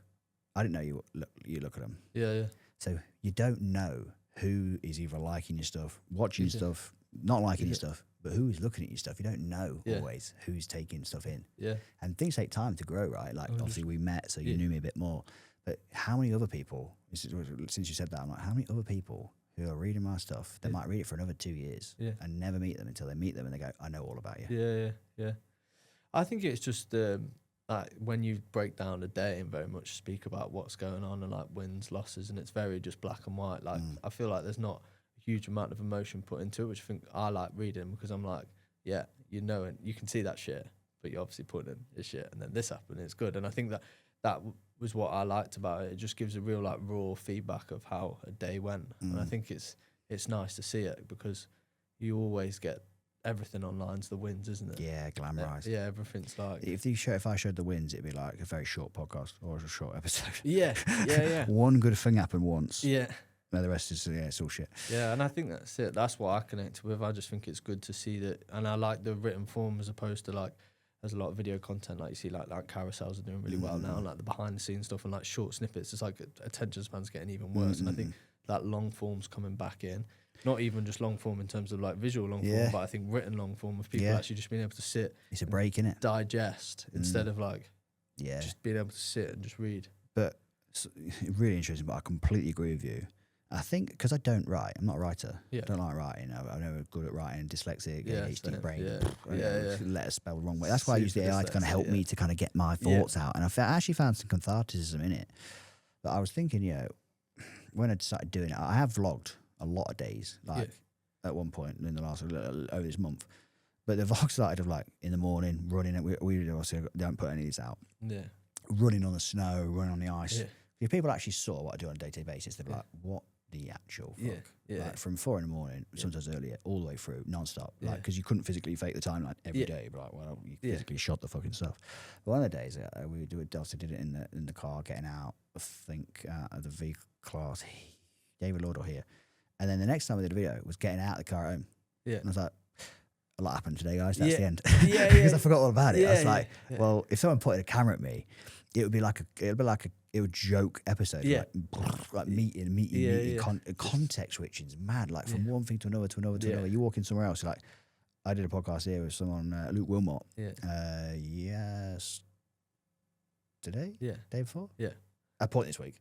I didn't know you look at them. Yeah. So you don't know who is either liking your stuff, watching your stuff, not liking your stuff, but who is looking at your stuff. You don't know always who's taking stuff in. Yeah. And things take time to grow, right? Like obviously we met, so you knew me a bit more. But how many other people, since you said that, I'm like, how many other people who are reading my stuff, they might read it for another 2 years and never meet them until they meet them and they go, I know all about you. Yeah. I think it's just like when you break down a day and very much speak about what's going on and like wins, losses, and it's very just black and white. Like I feel like there's not a huge amount of emotion put into it, which I think I like reading because I'm like, and you can see that shit, but you obviously put in this shit and then this happened, and it's good. And I think that was what I liked about it. It just gives a real like raw feedback of how a day went, and I think it's nice to see it because you always get everything online's the wins, isn't it? Yeah, glamorized. Yeah, everything's like. If I showed the wins, it'd be like a very short podcast or a short episode. Yeah. One good thing happened once. Yeah. No, the rest is it's all shit. Yeah, and I think that's it. That's what I connect with. I just think it's good to see that, and I like the written form as opposed to like. There's a lot of video content, like you see, like carousels are doing really well now, and like the behind the scenes stuff and like short snippets. It's like attention span's getting even worse, and I think that long form's coming back in. Not even just long form in terms of like visual long form, but I think written long form of people actually just being able to sit. It's a break, innit? Digest instead of like just being able to sit and just read. But it's really interesting. But I completely agree with you. I think because I don't write, I'm not a writer. I don't like writing. I'm never good at writing. Dyslexic, ADHD brain, letters spelled the wrong way. That's why I use the AI to kind of help me to kind of get my thoughts out. And I actually found some catharticism in it. But I was thinking, when I started doing it, I have vlogged. a lot of days, like at one point in the last over this month. But the vlog started of like in the morning running. We also don't put any of these out. Yeah. Running on the snow, running on the ice. Yeah. If people actually saw what I do on a day-to-day basis, they'd be like, "What the actual fuck?" Yeah. Like from 4 a.m, sometimes earlier, all the way through, non-stop. Like because you couldn't physically fake the time like every day. But like, well, you physically shot the fucking stuff. But one of the days we also did it in the car, getting out. I think of the V class, David Lord here, and then the next time we did a video was getting out of the car at home. Yeah, and I was like, a lot happened today, guys. That's the end. Because I forgot all about it. I was like, well, if someone pointed a camera at me, it would be like a joke episode. Like meeting. Context switching is mad. Like from one thing to another. You walk in somewhere else. Like I did a podcast here with someone, Luke Wilmot. Yes. Today? Yeah. Day before? Yeah. At a point this week.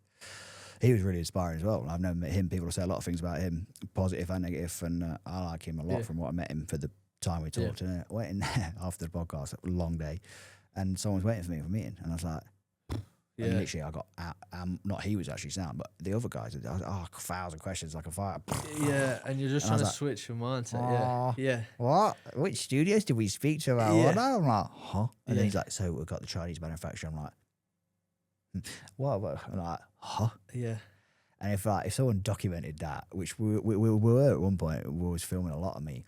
He was really inspiring as well. I've never met him. People say a lot of things about him, positive and negative, and I like him a lot from what I met him for the time we talked. And I went in there after the podcast, a long day, and someone's waiting for me for a meeting, and I was like, and literally I got out, not he was actually sound, but the other guys, 1,000 questions like a fire. Yeah, and you're just trying to switch your mindset. Yeah. What? Which studios did we speak to about? Yeah. I'm like, huh? And then he's like, so we've got the Chinese manufacturer. I'm like, what? I'm like, huh? Yeah. And if someone documented that, which we were at one point, we was filming a lot of me,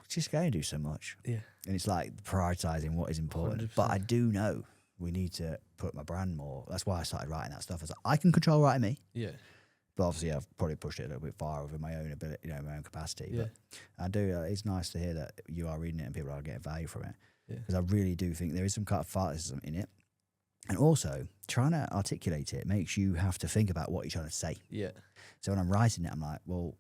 just go and do so much. Yeah. And it's like prioritising what is important. 100%. But I do know we need to put my brand more. That's why I started writing that stuff. I can control writing me. Yeah. But obviously I've probably pushed it a little bit far within my own ability, my own capacity. Yeah. But I do, it's nice to hear that you are reading it and people are getting value from it. Yeah. Because I really do think there is some kind of farcism in it. And also, trying to articulate it makes you have to think about what you're trying to say. Yeah. So when I'm writing it, I'm like, well,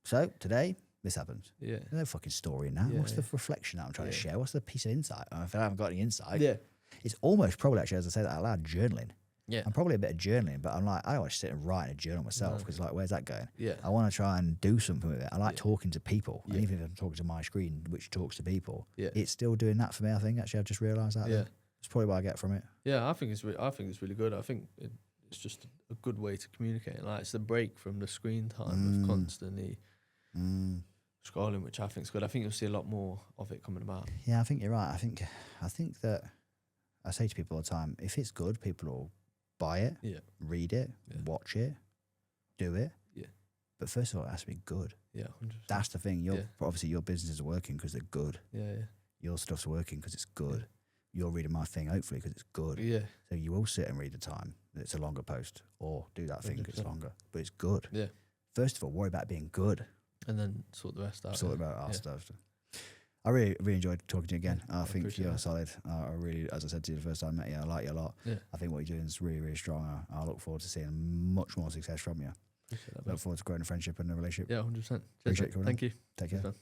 so today, this happens. Yeah. There's no fucking story in that. What's the reflection that I'm trying to share? What's the piece of insight? If I haven't got any insight, it's almost probably actually, as I say that out loud, journaling. Yeah. I'm probably a bit of journaling, but I'm like, I don't want to sit and write in a journal myself because like, where's that going? Yeah. I want to try and do something with it. I like talking to people. And even if I'm talking to my screen, which talks to people, it's still doing that for me, I think. Actually, I've just realised that. Yeah. It's probably what I get from it. Yeah, I think it's really good. I think it's just a good way to communicate. Like it's the break from the screen time of constantly scrolling, which I think is good. I think you'll see a lot more of it coming about. Yeah, I think you're right. I think that I say to people all the time, if it's good, people will buy it, read it, watch it, do it. Yeah. But first of all, it has to be good. Yeah, 100%. That's the thing. Obviously, your businesses are working because they're good. Yeah. Your stuff's working because it's good. Yeah. You're reading my thing, hopefully, because it's good. Yeah. So you will sit and read the time that it's a longer post or do that thing because it's longer. But it's good. Yeah. First of all, worry about being good. And then sort the rest out. Sort about our stuff. I really enjoyed talking to you again. I think you're solid. I really, as I said to you the first time I met you, I like you a lot. Yeah. I think what you're doing is really, really strong. I look forward to seeing much more success from you. Look forward to growing a friendship and a relationship. Yeah, 100%. Appreciate you. Thank you. Take care.